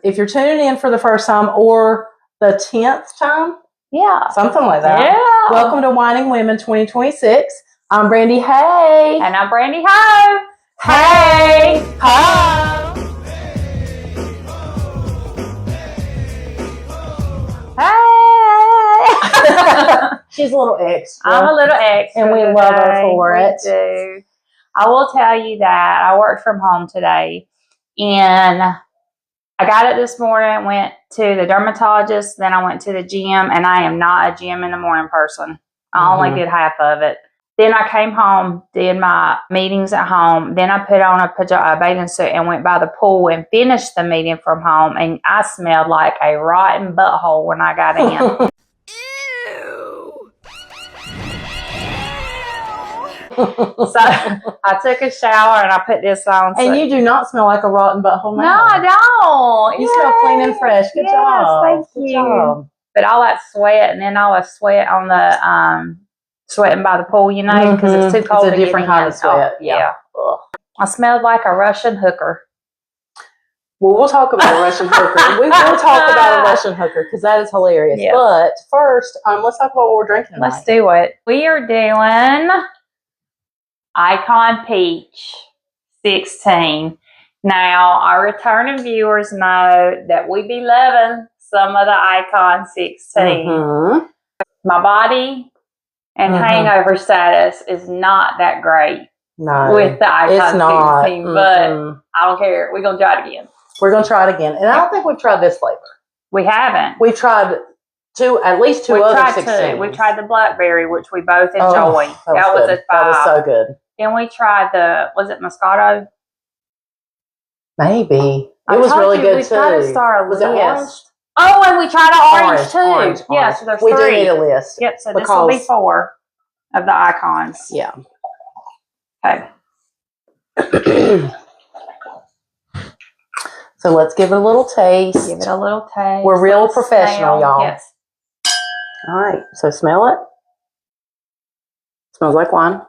if you're tuning in for the first time or the 10th time, something like that. Yeah. Welcome to Whining Women 2026. I'm Brandy Hay. And I'm Brandy Ho. Hey, ho. Hey. She's a little extra. I'm a little extra. And we today. love her for it. We do. I will tell you that I worked from home today, and I got it this morning, went to the dermatologist, then I went to the gym, and I am not a gym in the morning person. I only did half of it. Then I came home, did my meetings at home. Then I put on a bathing suit and went by the pool and finished the meeting from home. And I smelled like a rotten butthole when I got in. So I took a shower and I put this on. And you do not smell like a rotten butthole now. No, I don't. You smell clean and fresh. Good job. Thank you. Job. But all that sweat, and then all the sweat on the sweating by the pool, you know, because it's too cold. It's a different kind of sweat. Yeah. Ugh. I smelled like a Russian hooker. Well, we'll talk about a Russian hooker. We will talk about a Russian hooker because that is hilarious. Yeah. But first, let's talk about what we're drinking tonight. Let's do it. We are doing Icon Peach 16. Now, our returning viewers know that we be loving some of the Icon 16. My body and hangover status is not that great with the Icon 16, but I don't care. We're going to try it again. We're going to try it again. And I don't think we've tried this flavor. We haven't. We've tried at least two other 16s. We tried the blackberry, which we both enjoy. That was good. That was so good. Then we tried was it Moscato? Maybe. It was really good too. Was it orange? Oh, and we tried an orange too. Orange. Yeah, so there's we 3. We do need a list. Yep, so this will be 4 of the Icons. Yeah. Okay. So let's give it a little taste. Give it a little taste. We're real professional, y'all. Yes. All right. So smell it. Smells like wine.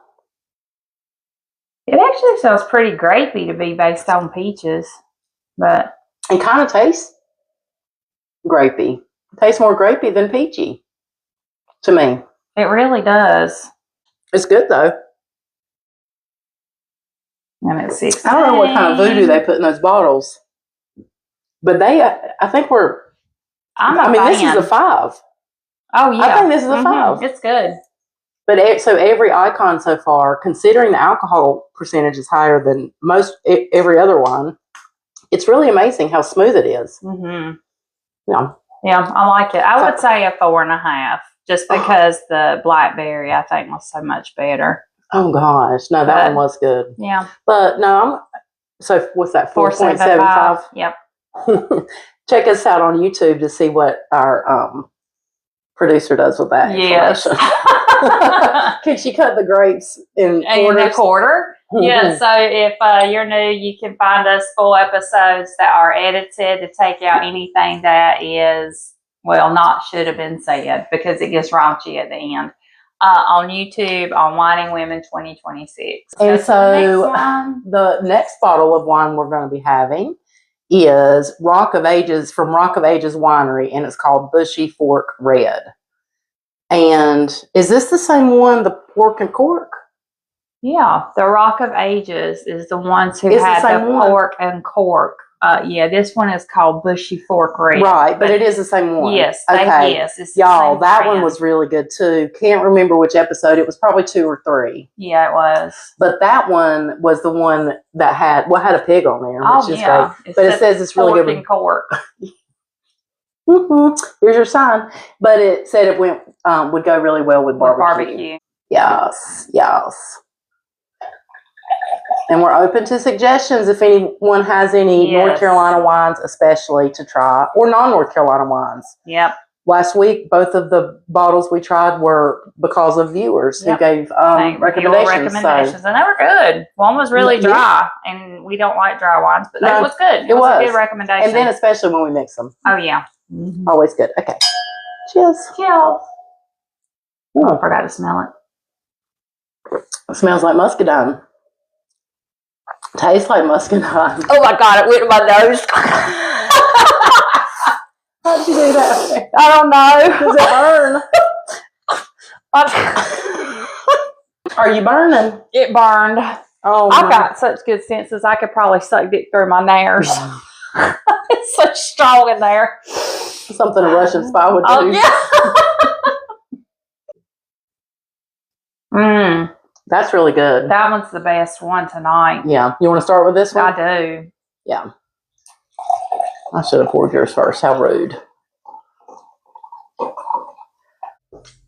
It actually smells pretty grapey to be based on peaches, but it kind of tastes grapey. It tastes more grapey than peachy to me. It really does. It's good though. And it's 16. I don't know what kind of voodoo they put in those bottles, but I think this is a 5. Oh yeah, I think this is a 5. It's good. But so every Icon so far, considering the alcohol percentage is higher than every other one, it's really amazing how smooth it is. Yeah, I like it. I would say a 4.5, just because the blackberry I think was so much better. Oh gosh, no, that one was good. Yeah, but no, so what's that? 4.75. Yep. Check us out on YouTube to see what our producer does with that. Yes. Can she cut the grapes in a quarter? Yeah, so if you're new, you can find us full episodes that are edited to take out anything that is, should have been said, because it gets raunchy at the end. On YouTube, on Whining Women 2026. And so the next bottle of wine we're going to be having is Rock of Ages from Rock of Ages Winery, and it's called Bushy Fork Red. And is this the same one, the pork and cork? Yeah, the Rock of Ages is the ones who had the pork and cork. This one is called Bushy Fork Red. Right, but it is the same one. Yes, okay. It's y'all, that one was really good too. Can't remember which episode. It was probably 2 or 3. Yeah, it was. But that one was the one that had a pig on there, which is great. But it says it's really good. Pork and cork. Here's your sign. But it said it would go really well with barbecue. Yes. And we're open to suggestions if anyone has any North Carolina wines, especially to try, or non-North Carolina wines. Yep. Last week, both of the bottles we tried were because of viewers who gave recommendations. And they were good. One was really dry, and we don't like dry wines, but that was good. It was a good recommendation. And then especially when we mix them. Oh, yeah. Always good. Okay. Cheers. Cheers. Oh, I forgot to smell it. It smells like muscadine. Tastes like muscadine. Oh my God, it went in my nose. I don't know. Does it burn? Are you burning? It burned. Oh, I've got such good senses. I could probably suck dick through my nares. It's so strong in there. Something a Russian spy would do. Oh yeah. That's really good. That one's the best one tonight. Yeah. You want to start with this one? I do. Yeah. I should have poured yours first. How rude.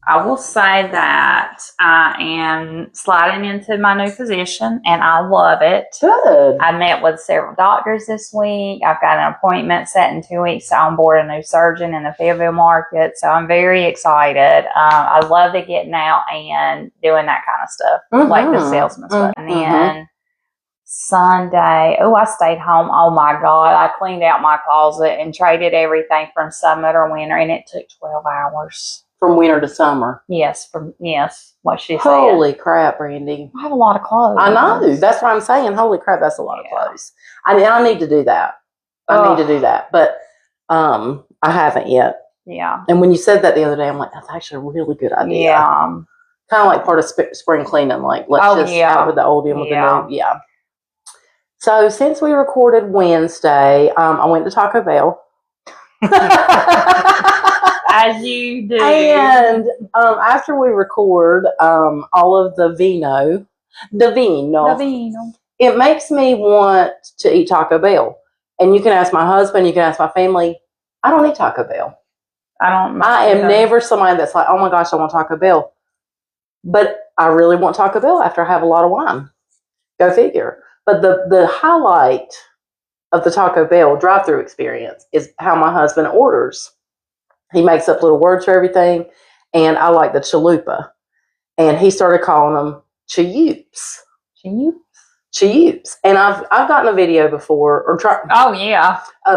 I will say that I am sliding into my new position and I love it. Good. I met with several doctors this week. I've got an appointment set in 2 weeks to onboard a new surgeon in the Fayetteville market. So I'm very excited. I love the getting out and doing that kind of stuff, like the salesman stuff. And then Sunday, I stayed home. Oh my God. I cleaned out my closet and traded everything from summer to winter, and it took 12 hours. From winter to summer. Yes, what she said. Holy crap, Brandy. I have a lot of clothes. I know. That's what I'm saying. Holy crap, that's a lot of clothes. I need to do that. I need to do that. But I haven't yet. Yeah. And when you said that the other day, I'm like, that's actually a really good idea. Yeah. Kind of like part of spring cleaning. Like, let's just out with the old in with the new. Yeah. So since we recorded Wednesday, I went to Taco Bell. As you do. And after we record all of the vino, it makes me want to eat Taco Bell. And you can ask my husband, you can ask my family, I don't eat Taco Bell. I am never somebody that's like, oh my gosh, I want Taco Bell. But I really want Taco Bell after I have a lot of wine. Go figure. But the highlight of the Taco Bell drive-thru experience is how my husband orders. He makes up little words for everything, and I like the chalupa. And he started calling them chiyoops. Chiyoops. And I've gotten a video before, of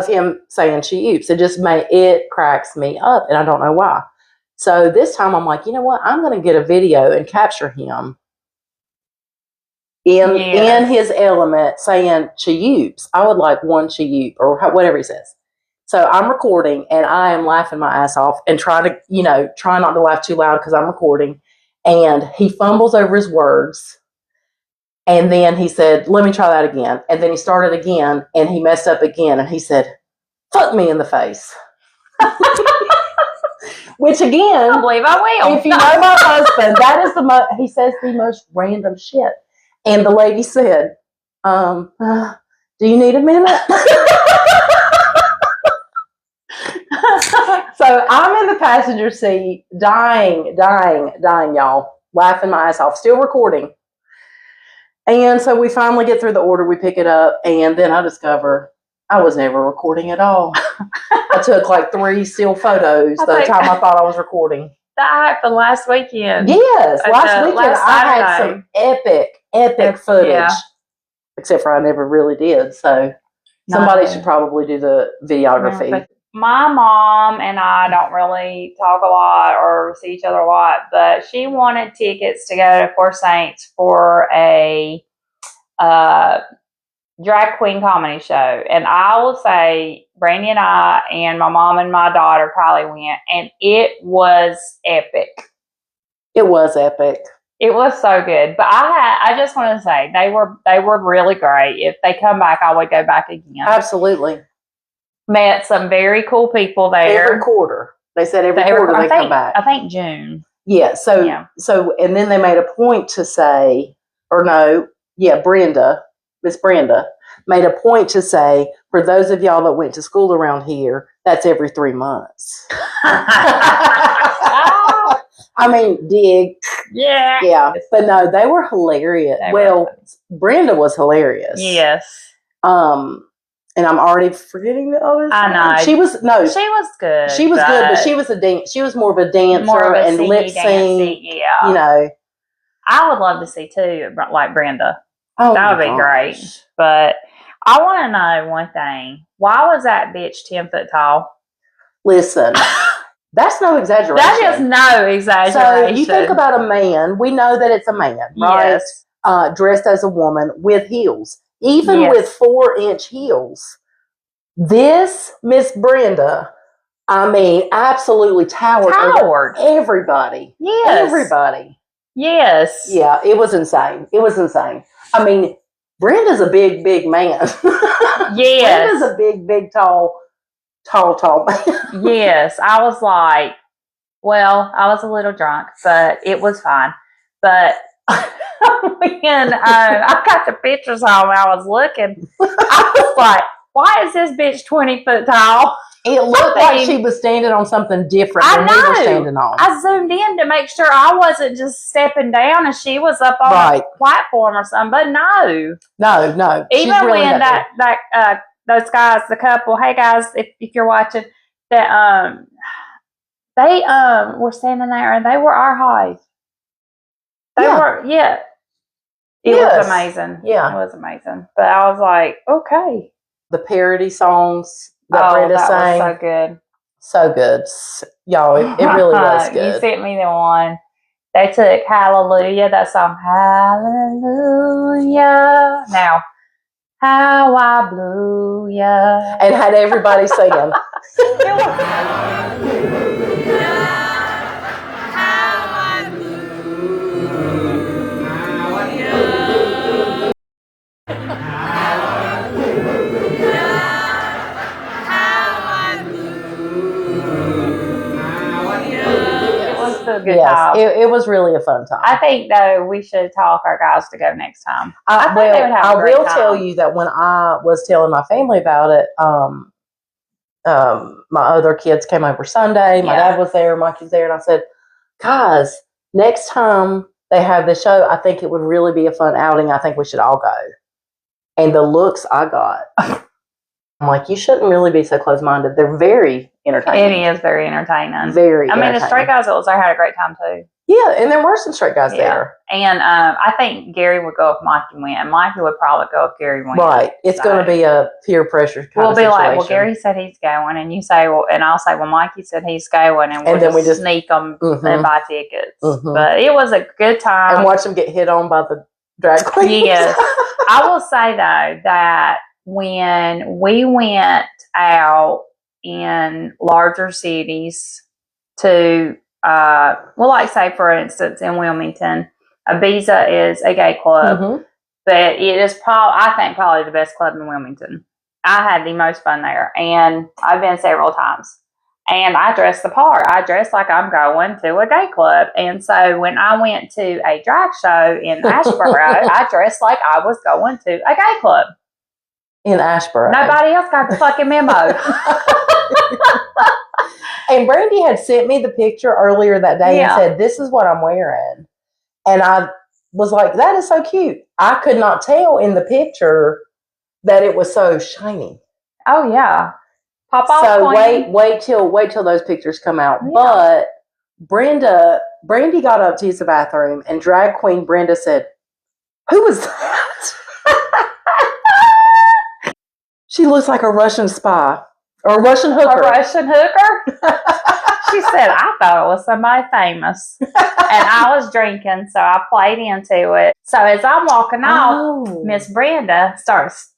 him saying chiyoops. It cracks me up, and I don't know why. So this time I'm like, you know what? I'm going to get a video and capture him in his element saying chiyoops. I would like one chiyoop, or whatever he says. So I'm recording and I am laughing my ass off and try not to laugh too loud because I'm recording. And he fumbles over his words. And then he said, let me try that again. And then he started again and he messed up again. And he said, fuck me in the face. Which again, I believe I will. If you know my husband, that is he says the most random shit. And the lady said, do you need a minute? So I'm in the passenger seat, dying, y'all, laughing my ass off, still recording. And so we finally get through the order, we pick it up, and then I discover I was never recording at all. I took like 3 still photos the time I thought I was recording. That happened last weekend. Yes, last weekend I had some epic footage. Yeah. Except for I never really did, so somebody should probably do the videography. Yeah, my mom and I don't really talk a lot or see each other a lot, but she wanted tickets to go to Four Saints for a drag queen comedy show. And I will say, Brandy and I and my mom and my daughter Kylie went, and it was epic. It was epic. It was so good. But I just want to say they were really great. If they come back, I would go back again. Absolutely. Met some very cool people there. Every quarter. They said every quarter they come back. I think June. Yeah. So, and then they made a point to say, Miss Brenda made a point to say, for those of y'all that went to school around here, that's every 3 months. I mean, dig. Yeah. Yeah. But no, they were hilarious. Brenda was hilarious. Yes. And I'm already forgetting the others. I know. She was good. She was good, but she was more of a dancer and lip sync. Yeah. You know. I would love to see too, like Brenda. Oh, that would be great. But I want to know one thing. Why was that bitch 10 foot tall? Listen, that's no exaggeration. That is no exaggeration. So you think about a man. We know that it's a man, right? Yes. Dressed as a woman with heels. Even with 4-inch heels. This Miss Brenda I mean, absolutely towered over everybody. Yes. Everybody. Yes. Yeah, it was insane. It was insane. I mean, Brenda's a big, big man. Yes. Brenda's a big, big, tall man. Yes. I was like, well, I was a little drunk, but it was fine. But when I got the pictures home, I was looking. I was like, why is this bitch 20 foot tall? It looked like she was standing on something different than we were standing on. I zoomed in to make sure I wasn't just stepping down and she was up on a platform or something. But no. Even really when those guys, the couple, hey guys, if you're watching, that they were standing there and they were our height. They were, It was amazing. Yeah. It was amazing. But I was like, okay. The parody songs that Brenda sang. Was so good. So good. Y'all, it really was good. You sent me the one. They took Hallelujah, that song, Hallelujah. Now, how I blew ya. And had everybody singing. Good time. It was really a fun time. I think though we should talk our guys to go next time. I will tell you that when I was telling my family about it, my other kids came over Sunday. My dad was there, Mikey's there, and I said, guys, next time they have the show, I think it would really be a fun outing. I think we should all go. And the looks I got, I'm like, you shouldn't really be so close-minded. They're very entertaining. It is very entertaining. Very. I mean, the straight guys that was there had a great time too. Yeah, and there were some straight guys there. And I think Gary would go if Mikey went, and Mikey would probably go if Gary went. Right. It's going to be a peer pressure kind of situation. We'll be like, well, Gary said he's going, and you say, well, and I'll say, well, Mikey said he's going, and then we just sneak them and buy tickets. But it was a good time. And watch them get hit on by the drag queens. Yes. I will say though that when we went out in larger cities to, like say for instance in Wilmington, Ibiza is a gay club, but it is probably the best club in Wilmington. I had the most fun there, and I've been several times. And I dressed the part. I dressed like I'm going to a gay club. And so when I went to a drag show in Asheboro, I dressed like I was going to a gay club. In Asheboro. Nobody else got the fucking memo. And Brandy had sent me the picture earlier that day and said, this is what I'm wearing. And I was like, that is so cute. I could not tell in the picture that it was so shiny. Oh, yeah. Pop off. So wait till those pictures come out. Yeah. But Brandy got up to use the bathroom, and drag queen Brenda said, "Who was that?" She looks like a Russian spy or a Russian hooker. A Russian hooker. She said, "I thought it was somebody famous," and I was drinking, so I played into it. So as I'm walking off, Miss Brenda starts,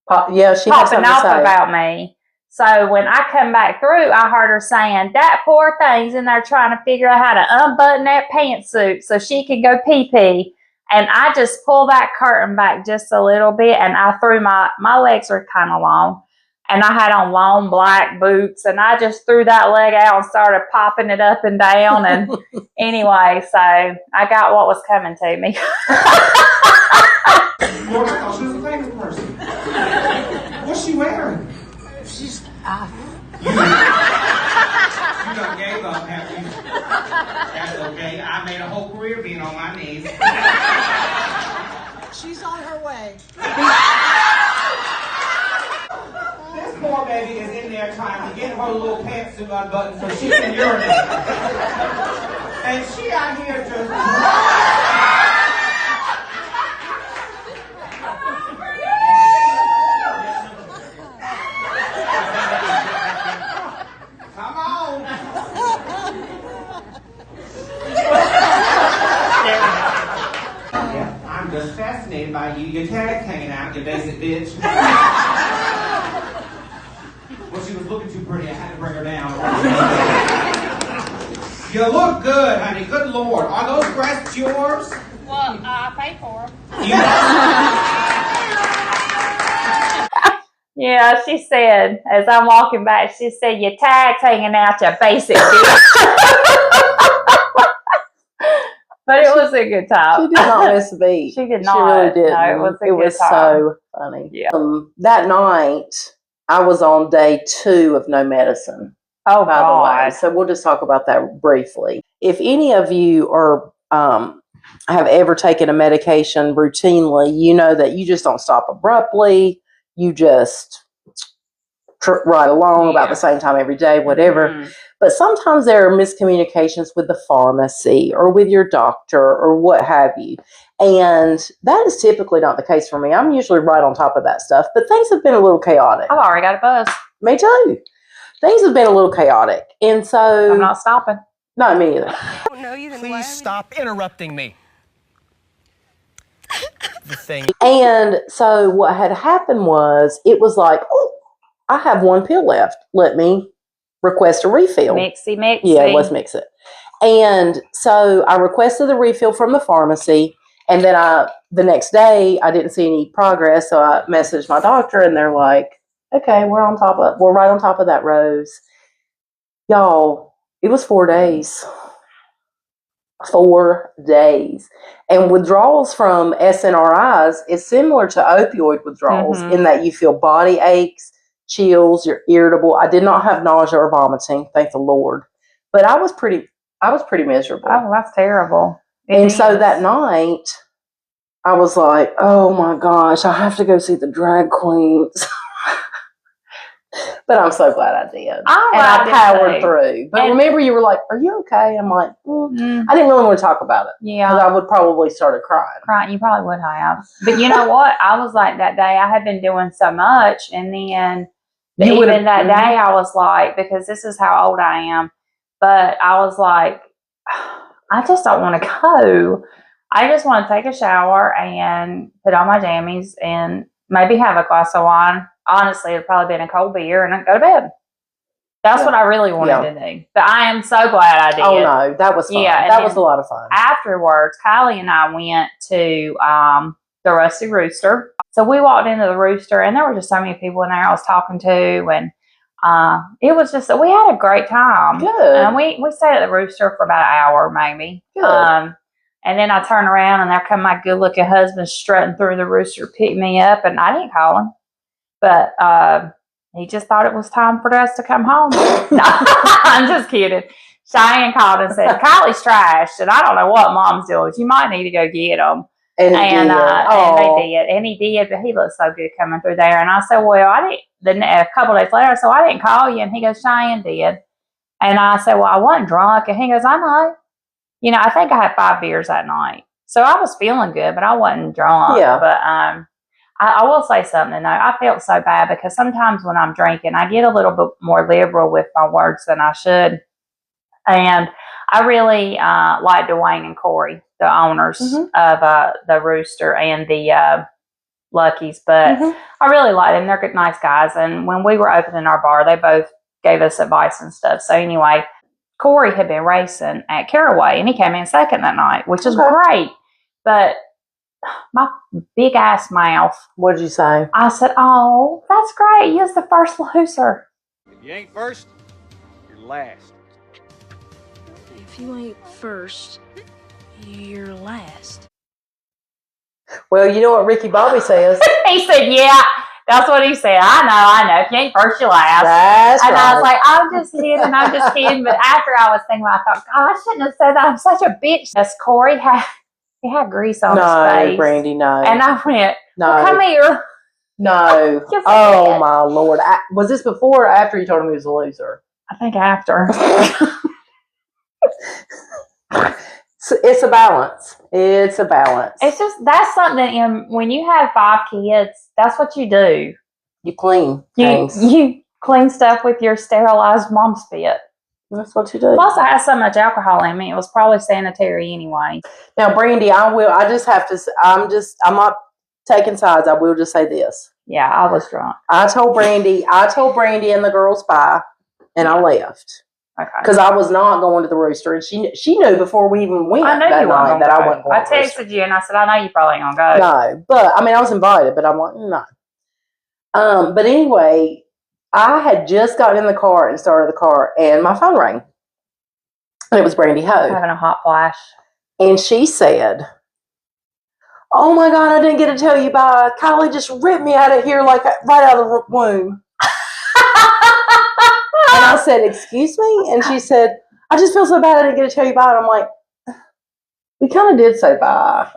she popping off about me. So when I come back through, I heard her saying, that poor thing's in there trying to figure out how to unbutton that pantsuit so she can go pee-pee. And I just pulled that curtain back just a little bit, and I threw my legs were kind of long, and I had on long black boots, and I just threw that leg out and started popping it up and down. And anyway, so I got what was coming to me. Lord, I thought she was a famous person. What's she wearing? She's You done gave up, have you? That's okay. I made a whole career being on my knees. She's on her way. This poor baby is in there trying to get her little pantsuit unbuttoned so she can urinate. And she out here just... Come on. Yeah, I'm just fascinated by you. Your tag hanging out, you basic bitch. Well, she was looking too pretty. I had to bring her her down. You look good, honey. Good Lord. Are those breasts yours? Well, I paid for them. Yeah, she said, as I'm walking back, she said, your tag's hanging out, you basic bitch. But it was a good time. She did not miss a beat. She did She not. really did. No, it was a It good was time. so funny. Yeah. That night, I was on day 2 of no medicine. Oh, By the way, God. so we'll just talk about that briefly. If any of you are have ever taken a medication routinely, you know that you just don't stop abruptly. You just right along about the same time every day, whatever. Mhm. But sometimes there are miscommunications with the pharmacy or with your doctor or what have you. And that is typically not the case for me. I'm usually right on top of that stuff, but things have been a little chaotic. I've already got a buzz. Me too. Things have been a little chaotic. And so I'm not stopping. not me either. Please stop interrupting me. The thing. And so what had happened was it was like, oh, I have 1 pill left. Let me request a refill. Mixy. Yeah, let's mix it. And so I requested the refill from the pharmacy. And then the next day I didn't see any progress. So I messaged my doctor and they're like, okay, we're right on top of that, Rose. Y'all, it was 4 days. 4 days. And withdrawals from SNRIs is similar to opioid withdrawals in that you feel body aches, chills, you're irritable. I did not have nausea or vomiting, thank the Lord. But I was pretty miserable. Oh, that's terrible. And so that night, I was like, oh my gosh, I have to go see the drag queens. But I'm so glad I did. And I powered through. But remember, you were like, are you okay? I'm like, I didn't really want to talk about it. Yeah. Because I would probably started crying. Right, you probably would have. But you know what? I was like that day, I had been doing so much. And then even that day, I was like, because this is how old I am. But I was like, I just don't want to go. I just want to take a shower and put on my jammies and maybe have a glass of wine. Honestly, it'd probably been a cold beer and I'd go to bed. That's what I really wanted to do. But I am so glad I did. Oh, no. That was fun. Yeah, that was a lot of fun. Afterwards, Kylie and I went to the Rusty Rooster. So we walked into the Rooster and there were just so many people in there I was talking to. And it was just, we had a great time. Good. And we stayed at the Rooster for about an hour, maybe. Good. And then I turned around and there come my good looking husband strutting through the Rooster, picked me up, and I didn't call him. But he just thought it was time for us to come home. No, I'm just kidding. Cheyenne called and said, Kylie's trashed, and I don't know what Mom's doing. You might need to go get them. And they did. And he did, but he looked so good coming through there. And I said, well, a couple days later, I said, I didn't call you. And he goes, Cheyenne did. And I said, well, I wasn't drunk. And he goes, I know. You know, I think I had 5 beers that night. So I was feeling good, but I wasn't drunk. Yeah. But I will say something, though. I felt so bad because sometimes when I'm drinking, I get a little bit more liberal with my words than I should. And I really like Dwayne and Corey, the owners of the Rooster and the Lucky's. But I really like them. They're good, nice guys. And when we were opening our bar, they both gave us advice and stuff. So anyway, Corey had been racing at Caraway, and he came in second that night, which is great. But my big ass mouth. What did you say? I said, oh, that's great. You're the first loser. If you ain't first, you're last. If you ain't first, you're last. Well, you know what Ricky Bobby says. He said, yeah, that's what he said. I know. If you ain't first, you're last. That's and right. I was like, I'm just kidding. But after I was thinking, I thought, God, I shouldn't have said that. I'm such a bitch. Yes, Corey had grease on his face. No, Brandy, no. And I went, no. Well, come here. No. Yes, oh, my Lord. Was this before or after you told him he was a loser? I think after. It's a balance. It's a balance. It's just, that's something, when you have 5 kids, that's what you do. You clean things. You clean stuff with your sterilized mom spit. That's what you do. Plus, I had so much alcohol in me, it was probably sanitary anyway. Now, Brandy, I'm not taking sides. I will just say this. Yeah, I was drunk. I told Brandy and the girls bye. and I left Okay. because I was not going to the rooster, and she knew before we even went I know that you weren't night gonna that I go. wasn't going I to the rooster. texted you and I said, I know you probably ain't gonna go. No, but I mean, I was invited, but I'm like, no. But anyway, I had just gotten in the car and started the car, and my phone rang, and it was Brandy Ho, Having a hot flash. and she said, "Oh my God, I didn't get to tell you bye. Kylie just ripped me out of here like right out of the womb." And I said, "Excuse me?" And she said, "I just feel so bad I didn't get to tell you bye." And I'm like, we kind of did say bye.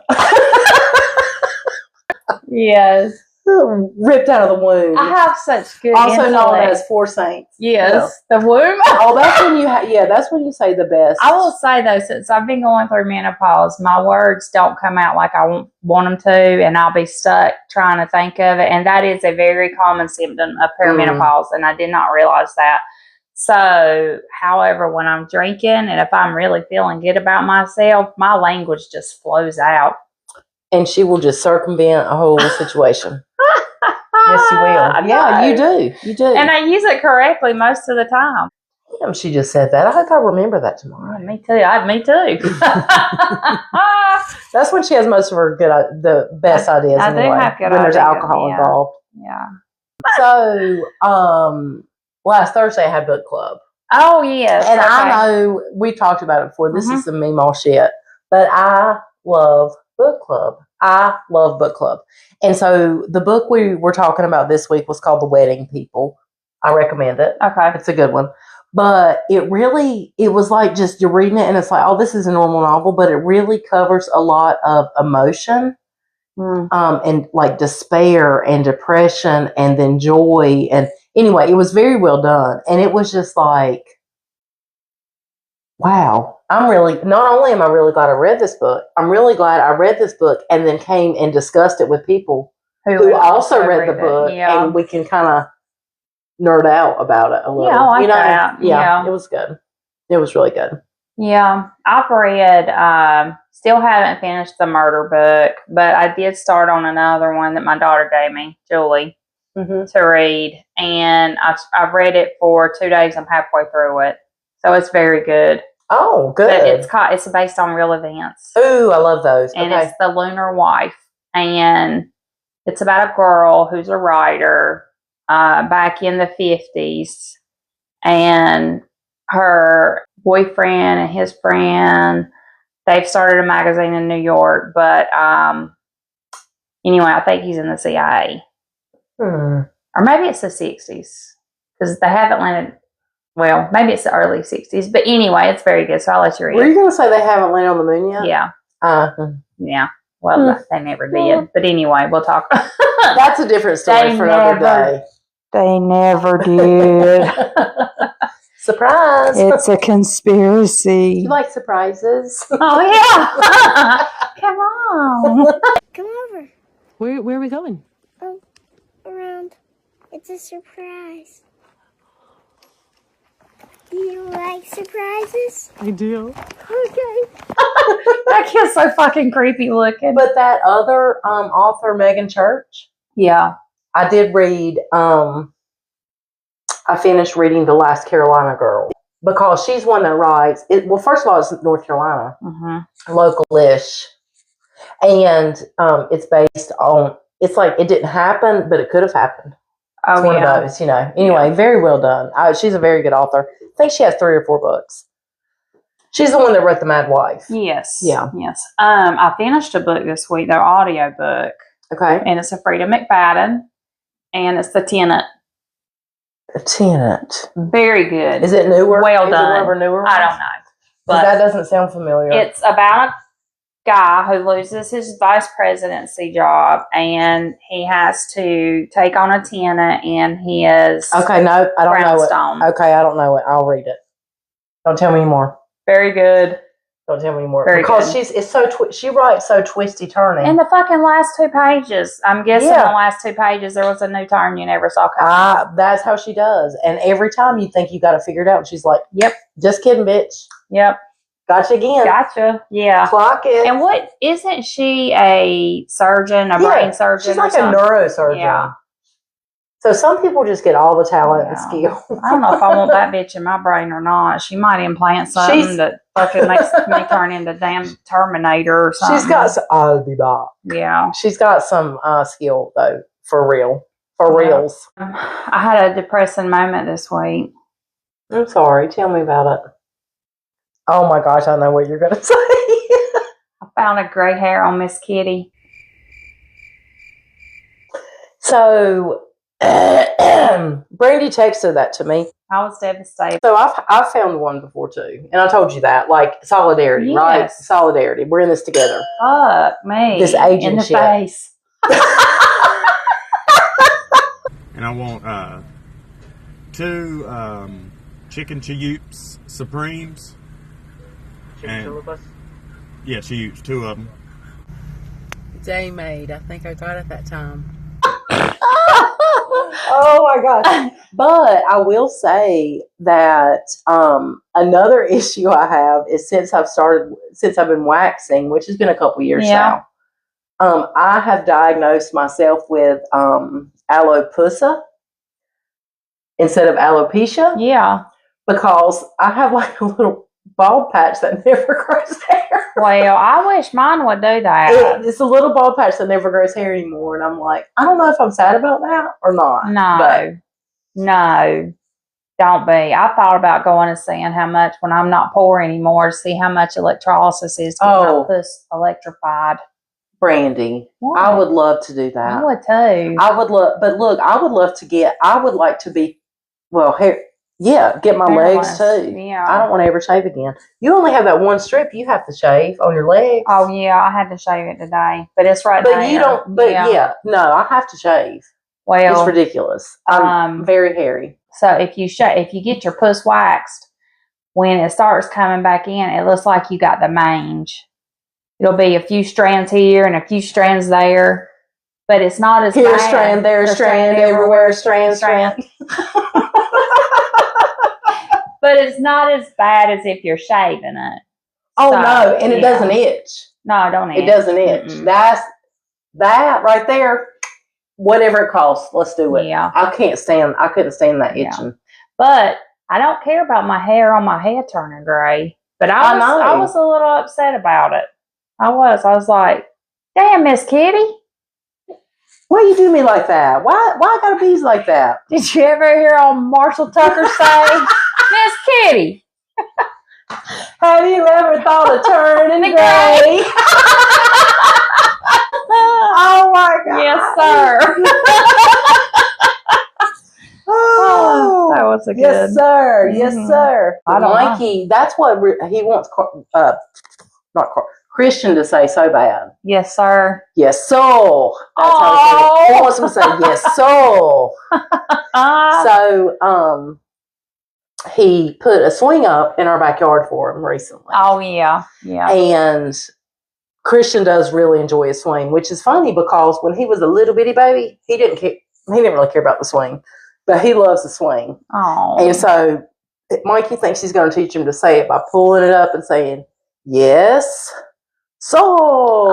Yes. Ripped out of the womb. I have such good Also known intellect. as Four Saints. Yes. The womb. Oh, that's when that's when you say the best. I will say though, since I've been going through menopause, my words don't come out like I want them to, and I'll be stuck trying to think of it. And that is a very common symptom of perimenopause, and I did not realize that. So, however, when I'm drinking and if I'm really feeling good about myself, my language just flows out. And she will just circumvent a whole situation. Yes, you will. I Yeah, know. you do. You do. And I use it correctly most of the time. Damn, she just said that. I hope I remember that tomorrow. Yeah, me too. Me too. That's when she has most of her the best ideas. I do anyway, have good when there's ideas, alcohol yeah. involved. Yeah. So, last Thursday I had book club, Oh yes. and okay. I know we talked about it before. This Mhm. is some meme shit, but I love book club. I love book club, and so the book we were talking about this week was called The Wedding People. I recommend it. Okay. It's a good one. But it was like just you're reading it and it's like, oh, this is a normal novel, but it really covers a lot of emotion, and like despair and depression and then joy. And anyway, it was very well done. And it was just like, wow, not only am I really glad I read this book, I'm really glad I read this book and then came and discussed it with people who also read the book, Yeah. and we can kind of nerd out about it a little. Yeah, I like that. Yeah, Yeah. it was good. It was really good. Yeah. I've read, still haven't finished the murder book, but I did start on another one that my daughter gave me, Julie, to read. And I've read it for 2 days. I'm halfway through it. So it's very good. Oh, good. But it's based on real events. Ooh, I love those. And Okay. it's The Lunar Wife. And it's about a girl who's a writer back in the 50s. And her boyfriend and his friend, they've started a magazine in New York. But anyway, I think he's in the CIA. Or maybe it's the 60s. Because they haven't landed. Well, maybe it's the early 60s. But anyway, it's very good. So I'll let you read Were it. you going to say they haven't landed on the moon yet? Yeah. Yeah. Hmm. Well, they never did. But anyway, we'll talk. That's a different story They for another never- day. They never did. Surprise. It's a conspiracy. You like surprises? Oh, yeah. Come on. Come over. Where are we going? Oh, around. It's a surprise. Do you like surprises? I do. Okay. That kid's so fucking creepy looking. But that other author, Megan Church, Yeah. I did read, I finished reading The Last Carolina Girl because she's one that writes, well, first of all, it's North Carolina, local-ish. And it's based on, it's like it didn't happen, but it could have happened. It's one of those, Anyway, very well done. She's a very good author. I think she has 3 or 4 books. She's the one that wrote The Mad Wife. Yes. Yeah. Yes. I finished a book this week, their audio book, Okay. and it's a Frida McFadden, and it's The Tenant. The Tenant. Very good. Is it newer? Well Is it done. one of her newer ones? I don't know. 'Cause But that doesn't sound familiar. it's about a guy who loses his vice presidency job, and he has to take on a tenant in his Okay, no, I don't know it. brownstone. Okay, I don't know it. I'll read it. Don't tell me anymore. Very good. Don't tell me anymore. Very because good. she writes so twisty turning. In the fucking last 2 pages, I'm guessing Yeah. the last 2 pages there was a new turn you never saw coming. That's how she does. And every time you think you got to figure it out, and she's like, Yep. just kidding, bitch. Yep. Gotcha again. Gotcha. Yeah. Clock it. And what isn't she a surgeon, a brain surgeon? She's or like a something? neurosurgeon. Yeah. So some people just get all the talent and Yeah. skill. I don't know if I want that bitch in my brain or not. She might implant something She's- that fucking makes me turn into damn Terminator or something. She's got. I'll be back. Yeah. She's got some skill though, for real, for Yeah. reals. I had a depressing moment this week. I'm sorry. Tell me about it. Oh my gosh, I know what you're gonna say. I found a gray hair on Miss Kitty. So, Brandy texted that to me. I was devastated. So I've found one before too, and I told you that, like solidarity, right? Yes. Solidarity. We're in this together. Fuck me. This aging in the shit. face. And I want 2 chicken Chiyups Supremes. Chicken syllabus? Yeah, Chiyups, 2 of them. Day made. I think I got it that time. Oh my gosh. But I will say that another issue I have is since I've been waxing, which has been a couple years Yeah. now, I have diagnosed myself with alopecia instead of alopecia Yeah. because I have like a little bald patch that never grows hair. Well, I wish mine would do that. It's a little bald patch that never grows hair anymore, and I'm like, I don't know if I'm sad about that or not. No. No. Don't be. I thought about going and seeing how much when I'm not poor anymore to see how much electrolysis is to get Oh. my puss electrified. Brandy, What? I would love to do that. I would too. I would love, but look, I would love to get. I would like to be, well, hair. Yeah, get my legs Hairless. too. Yeah. I don't want to ever shave again. You only have that one strip you have to shave on your legs. Oh yeah, I had to shave it today, but it's right but there. you don't. But yeah, no, I have to shave. Well, It's ridiculous. I'm very hairy. so if you get your puss waxed, when it starts coming back in, it looks like you got the mange. It'll be a few strands here and a few strands there, but it's not as Here a bad. strand, there a strand, everywhere a strand. But it's not as bad as if you're shaving it. Oh So, no, and it yeah. doesn't itch. No, don't It doesn't itch. Mm-mm. That's that right there. Whatever it costs, let's do it. Yeah. I couldn't stand that Yeah. itching. But I don't care about my hair on my head turning gray. But I know. was a little upset about it. I was like, damn, Miss Kitty. Why you do me like that? Why I gotta be like that? Did you ever hear on Marshall Tucker say, Miss Kitty? Have you ever thought of turning The gray? Oh my god. Yes, sir. Oh, That was a good. yes, sir. Yes, Mhm. sir. I don't know. Mikey, that's what he wants. Christian to say so bad. Yes, sir. Yes, so. That's how he said it. He wants him to say yes, so. So, he put a swing up in our backyard for him recently. Oh, yeah. Yeah. And Christian does really enjoy a swing, which is funny because when he was a little bitty baby, he didn't really care about the swing, but he loves the swing. Oh. And so Mikey thinks he's going to teach him to say it by pulling it up and saying, yes, so,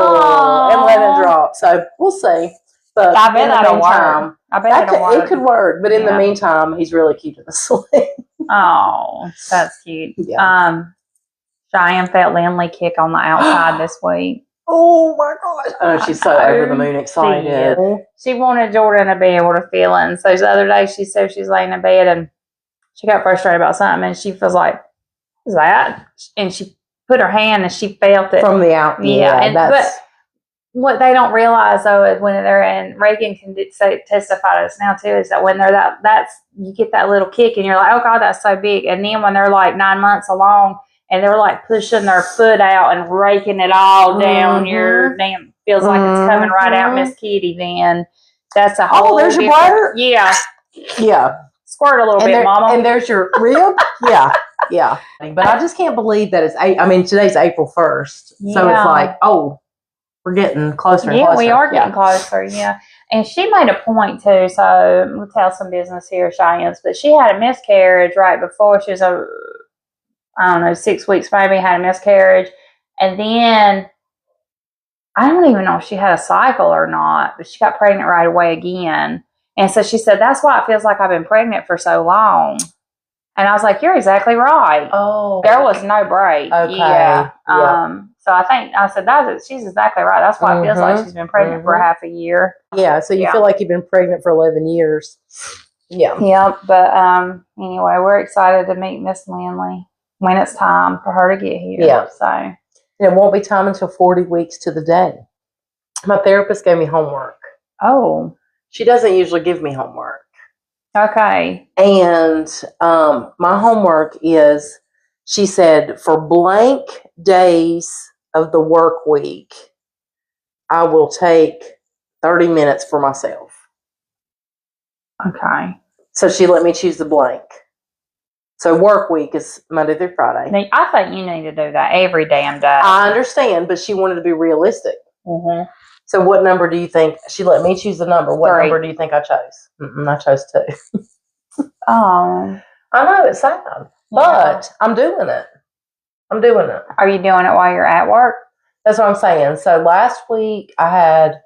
and let it drop. So we'll see. But I bet in the that'll meantime, work. I bet it'll work. it could work. But in the Yeah. meantime, he's really keeping the swing. Oh, that's cute. Yeah. Cheyenne felt Lindley kick on the outside this week. Oh my gosh. I know she's so over the moon excited. She wanted Jordan to be able to feel it. And so the other day she said she's laying in bed and she got frustrated about something and she feels like, what's that? And she put her hand and she felt it. From the out. Yeah, Yeah, but that's. what they don't realize though is when they're in, Reagan can testify to this now too, is that when they're that's you get that little kick and you're like, oh God, that's so big. And then when they're like 9 months along and they're like pushing their foot out and raking it all down your damn, feels like it's coming right out, Miss Kitty, then that's a whole there's your different- bladder? Yeah. Yeah. Squirt a little And, bit, Mama. and there's your rib. Yeah. Yeah. But I just can't believe that today's April 1st. So Yeah. it's like, oh, we're getting closer and Yeah, closer. we are getting closer. Yeah. And she made a point too. So we'll tell some business here, Cheyenne's, but she had a miscarriage right before she was 6 weeks maybe, had a miscarriage. And then I don't even know if she had a cycle or not, but she got pregnant right away again. And so she said, that's why it feels like I've been pregnant for so long. And I was like, you're exactly right. Oh. There was no break. Okay. Yeah. Yeah. So I said, she's exactly right. That's why it feels like she's been pregnant for half a year. Yeah, so you Yeah. feel like you've been pregnant for 11 years. Yeah. Yeah. But anyway, we're excited to meet Miss Lindley when it's time for her to get here. Yeah. So. And it won't be time until 40 weeks to the day. My therapist gave me homework. Oh. She doesn't usually give me homework. Okay. And my homework is, she said, for blank days of the work week, I will take 30 minutes for myself. Okay. So she let me choose the blank. So work week is Monday through Friday. Now, I think you need to do that every damn day. I understand, but she wanted to be realistic. Mm-hmm. So what number do you think? She let me choose the number. What 3. number do you think I chose? I chose 2. Oh. I know, it's sad. But I'm doing it. I'm doing it. Are you doing it while you're at work? That's what I'm saying. So last week I had,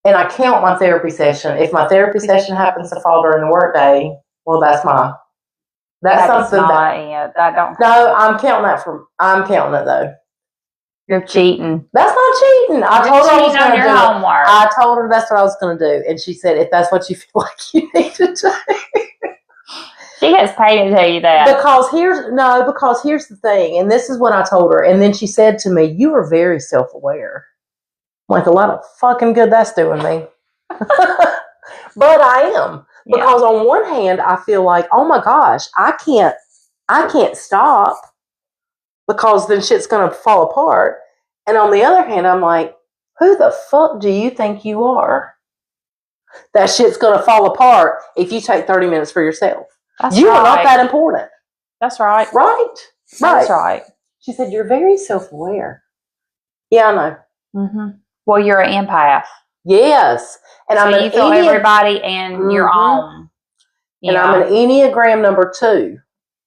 and I count my therapy session. If my therapy session happens to fall during the workday, well, that's something that. I don't. No, I'm counting it though. You're cheating. That's not cheating. I told her I was cheating going on to your do homework. it. I told her that's what I was going to do, and she said, "If that's what you feel like you need to do." She gets paid to tell you that. Because here's the thing, and this is what I told her, and then she said to me, "You are very self-aware." Like, a lot of fucking good that's doing me. But I am, because on one hand I feel like, oh my gosh, I can't stop, because then shit's gonna fall apart. And on the other hand, I'm like, who the fuck do you think you are? That shit's gonna fall apart if you take 30 minutes for yourself. You are not that important. That's right. Right. That's right. She said, you're very self-aware. Yeah, I know. Mm-hmm. Well, you're an empath. Yes. And so I'm you feel everybody and your own. And I'm an Enneagram number 2.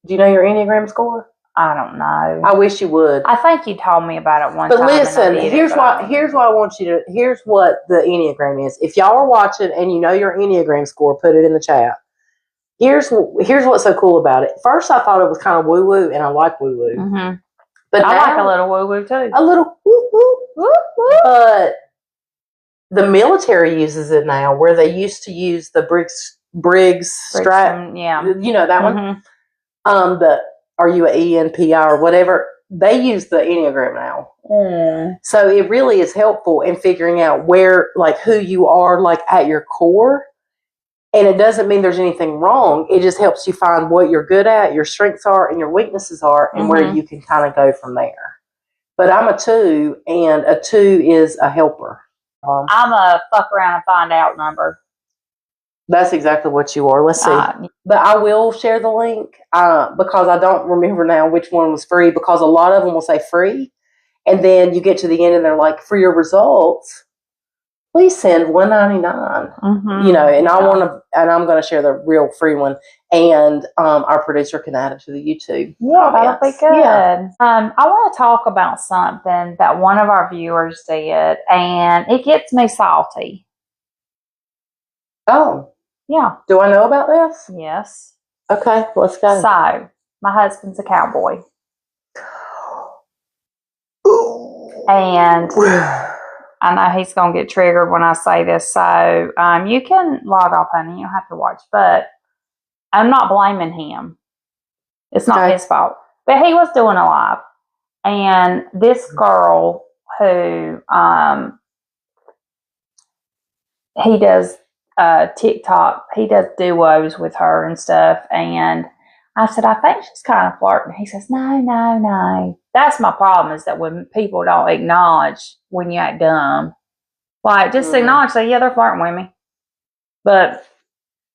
Do you know your Enneagram score? I don't know. I wish you would. I think you told me about it one time. But listen, here's what I want you to, here's what the Enneagram is. If y'all are watching and you know your Enneagram score, put it in the chat. Here's what's so cool about it. First, I thought it was kind of woo-woo, and I like woo-woo. Mm-hmm. But I like a little woo-woo, too. A little woo-woo. But the military uses it now, where they used to use the Briggs strap. Yeah. You know that one? Are you an ENPI or whatever? They use the Enneagram now. So it really is helpful in figuring out where, like, who you are, like, at your core. And it doesn't mean there's anything wrong. It just helps you find what you're good at, your strengths are, and your weaknesses are, and where you can kind of go from there. But I'm a 2, and a 2 is a helper. I'm a fuck around and find out number. That's exactly what you are. Let's see. But I will share the link because I don't remember now which one was free, because a lot of them will say free. And then you get to the end and they're like, for your results, please send $1.99. You know, and I'm going to share the real free one. And our producer can add it to the YouTube. Yeah, that'll be good. Yeah. I want to talk about something that one of our viewers did, and it gets me salty. Oh. Yeah. Do I know about this? Yes. Okay, let's go. So, my husband's a cowboy. And I know he's going to get triggered when I say this. So, you can log off, honey. You don't have to watch. But I'm not blaming him. It's not his fault. But he was doing a live. And this girl who he does TikTok, he does duos with her and stuff. And I said, I think she's kind of flirting. He says, no. That's my problem, is that when people don't acknowledge when you act dumb, like, just acknowledge, say, yeah, they're flirting with me. But,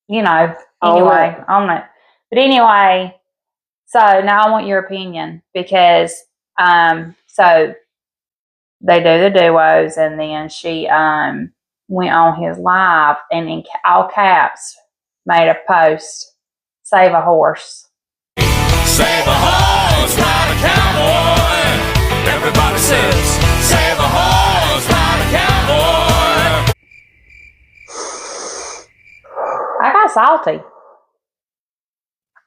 you know, anyway, own it. But anyway, so now I want your opinion, because, so they do the duos, and then she, went on his live and in all caps made a post, save a horse. Save a horse, ride a cowboy. Everybody says, save a horse, ride a cowboy. salty.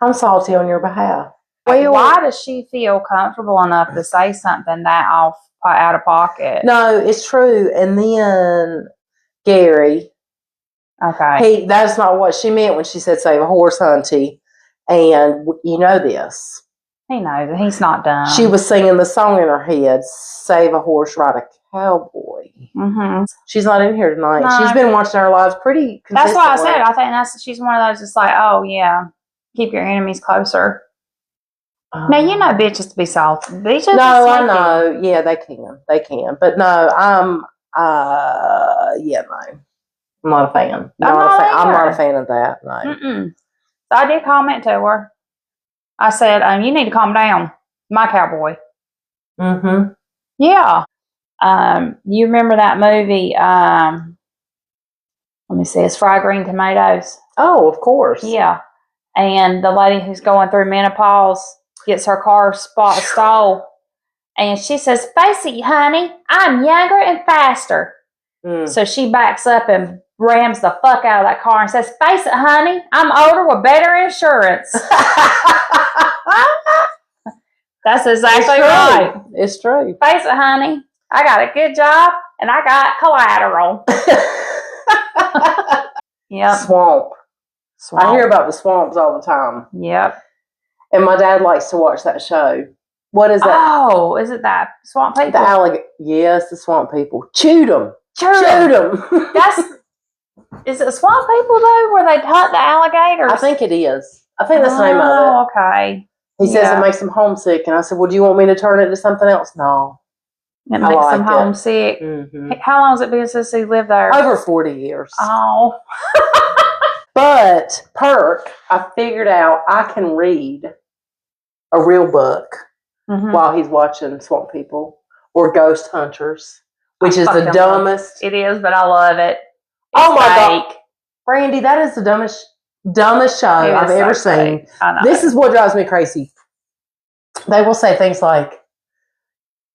I'm salty on your behalf. Why does she feel comfortable enough to say something that out of pocket? No, it's true. And then Gary, Okay. that's not what she meant when she said save a horse, hunty. And you know this. He knows it. He's not dumb. She was singing the song in her head, save a horse, ride a cowboy. Mm-hmm. She's not in here tonight. No. She's been watching our lives pretty That's consistently. why I said, I think she's one of those just like, oh, yeah, keep your enemies closer. Now, you know bitches to be salty. Bitches No, are I sneaky. know. Yeah, they can. But no, no. I'm not a fan. I'm not I'm not either. a fan of that. No. Mm-mm. So I did comment to her. I said, you need to calm down, my cowboy. Mm-hmm. Yeah. You remember that movie? Let me see. It's Fried Green Tomatoes. Oh, of course. Yeah. And the lady who's going through menopause gets her car stole. And she says, face it, honey, I'm younger and faster. Mm. So she backs up and rams the fuck out of that car and says, face it, honey, I'm older with better insurance. That's exactly right. It's true. Face it, honey, I got a good job and I got collateral. Yep. Swamp. I hear about the swamps all the time. Yep. And my dad likes to watch that show. What is that? Oh, is it that swamp people? The alligator. Yes, the swamp people. Chewed them. Shoot 'em. Is it swamp people though, where they hunt the alligators? I think it is. I think that's the name of Oh, okay. it. He says it makes him homesick, and I said, "Well, do you want me to turn it to something else?" No. It I makes like them it. homesick. Mm-hmm. How long has it been since he lived there? Over 40 years. Oh. But Perk, I figured out I can read a real book Mhm. while he's watching Swamp People or Ghost Hunters, which is the fucking dumbest. It is, but I love it. Oh my fake. God. Brandy, that is the dumbest show It I've is ever so seen. fake. I know. This is what drives me crazy. They will say things like,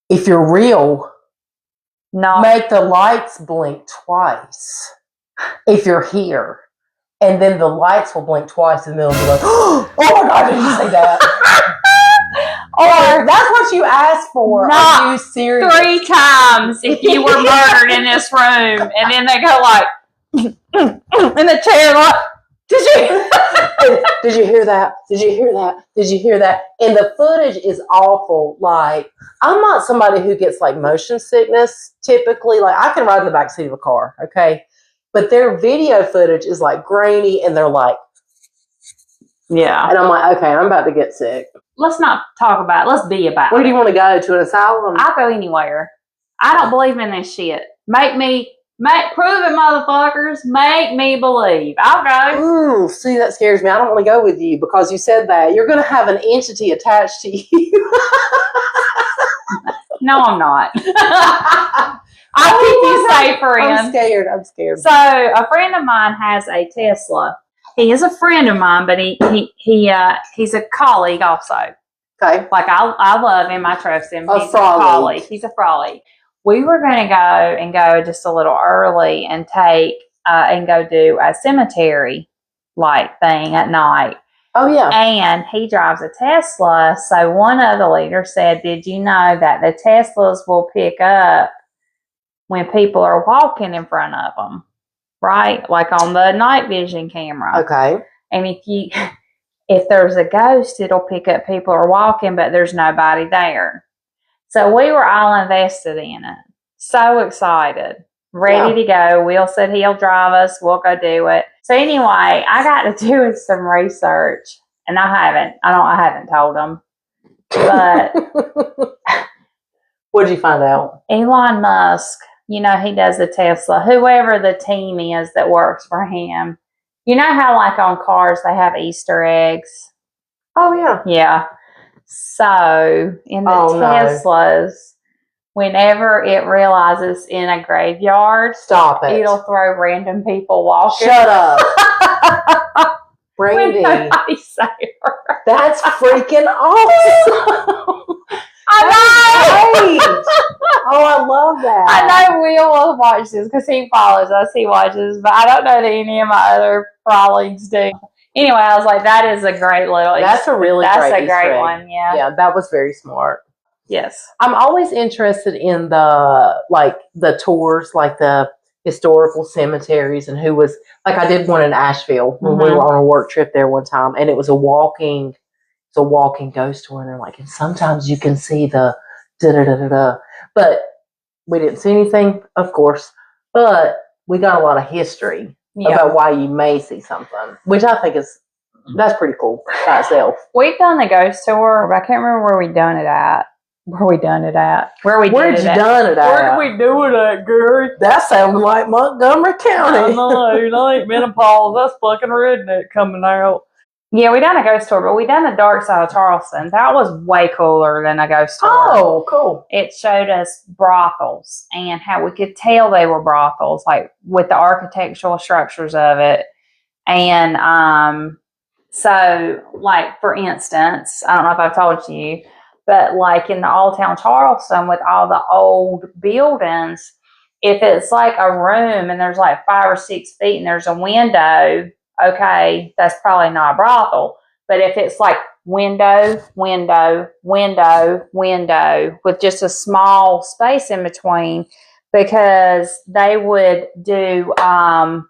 if you're real, no. make the lights blink twice if you're here. And then the lights will blink twice and they'll be like, oh my God, did you say that? Or that's what you asked for. Not Are you serious? 3 times if you were murdered in this room. And then they go like, in the chair like, did Did you hear that? Did you hear that? Did you hear that? And the footage is awful. Like, I'm not somebody who gets like motion sickness typically. Like, I can ride in the backseat of a car, okay? But their video footage is like grainy and they're like, Yeah. and I'm like, okay, I'm about to get sick. Let's not talk about it. Let's be about Where it. do you want to go? To an asylum? I'll go anywhere. I don't believe in this shit. Prove it, motherfuckers. Make me believe. I'll go. Ooh, see, that scares me. I don't want to go with you because you said that. You're going to have an entity attached to you. No, I'm not. I'll keep you safe, friend. I'm scared. I'm scared. So a friend of mine has a Tesla. He is a friend of mine, but he's a colleague also. Okay. Like I love him, I trust him. A He's frolic. a colleague. He's a frolic. We were going to go just a little early and go do a cemetery like thing at night. Oh, yeah. And he drives a Tesla. So one of the leaders said, did you know that the Teslas will pick up when people are walking in front of them? Right? Like on the night vision camera. Okay. And if there's a ghost, it'll pick up people are walking, but there's nobody there. So we were all invested in it. So excited. Ready to go. Will said he'll drive us. We'll go do it. So anyway, I got to do some research, and I haven't told him. But what did you find out? Elon Musk, he does the Tesla. Whoever the team is that works for him. You know how like on cars they have Easter eggs? Oh, yeah. Yeah. So in the Teslas, whenever it realizes in a graveyard, Stop it. It'll throw random people walking. Shut up. Brandy. That's freaking awesome. I know. Great. Oh, I love love that. I know Will will watch this because he follows us. He watches, but I don't know that any of my other colleagues do. Anyway, I was like, that is a great little. That's a really that's great a great Easter egg. one. Yeah. Yeah, that was very smart. Yes. I'm always interested in the tours, like the historical cemeteries, and who was like I did one in Asheville when we were on a work trip there one time, and it was a walking ghost tour, and they're like, and sometimes you can see the da da da da da, but we didn't see anything, of course, but we got a lot of history about why you may see something, which I think that's pretty cool by itself. We've done the ghost tour, but I can't remember where we done it at. Where we done it at? Where did you done it at? Where did we do it at, Gary? That sounds like Montgomery County. I ain't menopause. That's fucking redneck coming out. Yeah, we done a ghost tour, but we done the dark side of Charleston. That was way cooler than a ghost tour. Oh, cool. It showed us brothels and how we could tell they were brothels, like with the architectural structures of it. And so, like, for instance, I don't know if I've told you, but like in the Old Town Charleston with all the old buildings, if it's like a room and there's like 5 or 6 feet and there's a window, okay, that's probably not a brothel. But if it's like window, window, window, window with just a small space in between, because they would do a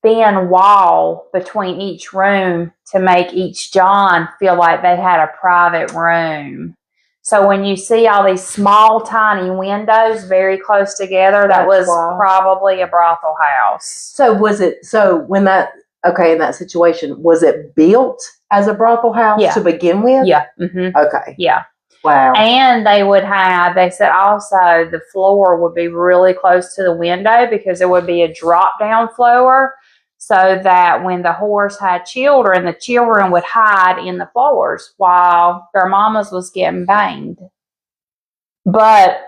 thin wall between each room to make each John feel like they had a private room. So when you see all these small, tiny windows very close together, that was probably a brothel house. So was it, in that situation, was it built as a brothel house to begin with? Yeah. Mm-hmm. Okay. Yeah. Wow. And they said also the floor would be really close to the window because it would be a drop down floor, so that when the horse had children, the children would hide in the floors while their mamas was getting banged. But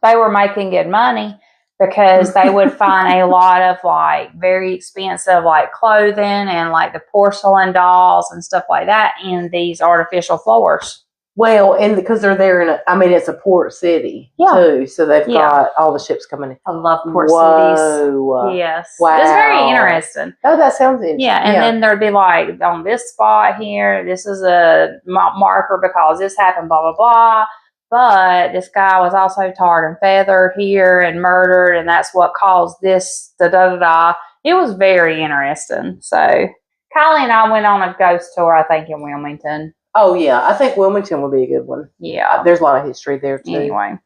they were making good money because they would find a lot of like very expensive like clothing and like the porcelain dolls and stuff like that in these artificial floors. Well, and because they're there it's a port city too, so they've got all the ships coming in. I love port cities. Yes. Wow. It's very interesting. Oh, that sounds interesting. Yeah, and then there'd be like, on this spot here, this is a marker because this happened, blah, blah, blah. But this guy was also tarred and feathered here and murdered, and that's what caused this, da-da-da-da. It was very interesting. So, Kylie and I went on a ghost tour, I think, in Wilmington. Oh, yeah. I think Wilmington would be a good one. Yeah. There's a lot of history there, too. Anyway.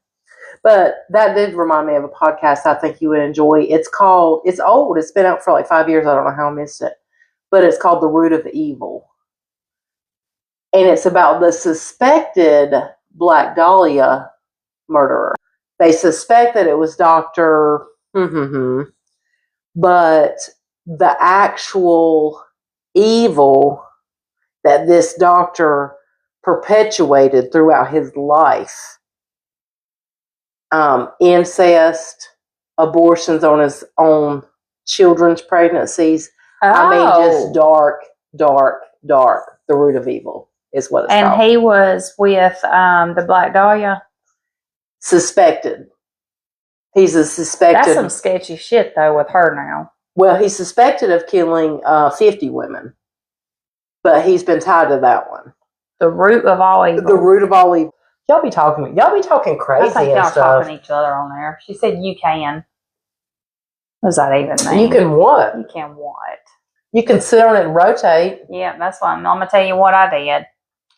But that did remind me of a podcast I think you would enjoy. It's old. It's been out for like 5 years. I don't know how I missed it. But it's called The Root of Evil. And it's about the suspected Black Dahlia murderer. They suspect that it was Dr. But the actual evil that this doctor perpetuated throughout his life, incest, abortions on his own children's pregnancies. Just dark. The root of evil is what it's called. And he was with the Black Dahlia. Suspected. He's a suspected. That's some sketchy shit, though, with her now. Well, he's suspected of killing 50 women. But he's been tied to that one. The root of all evil. The root of all evil. Y'all be talking crazy I think and y'all stuff. talking to each other on there. She said you can. What does that even mean? You can what? You can what? You can sit on it and rotate. Yeah, that's why I'm going to tell you what I did.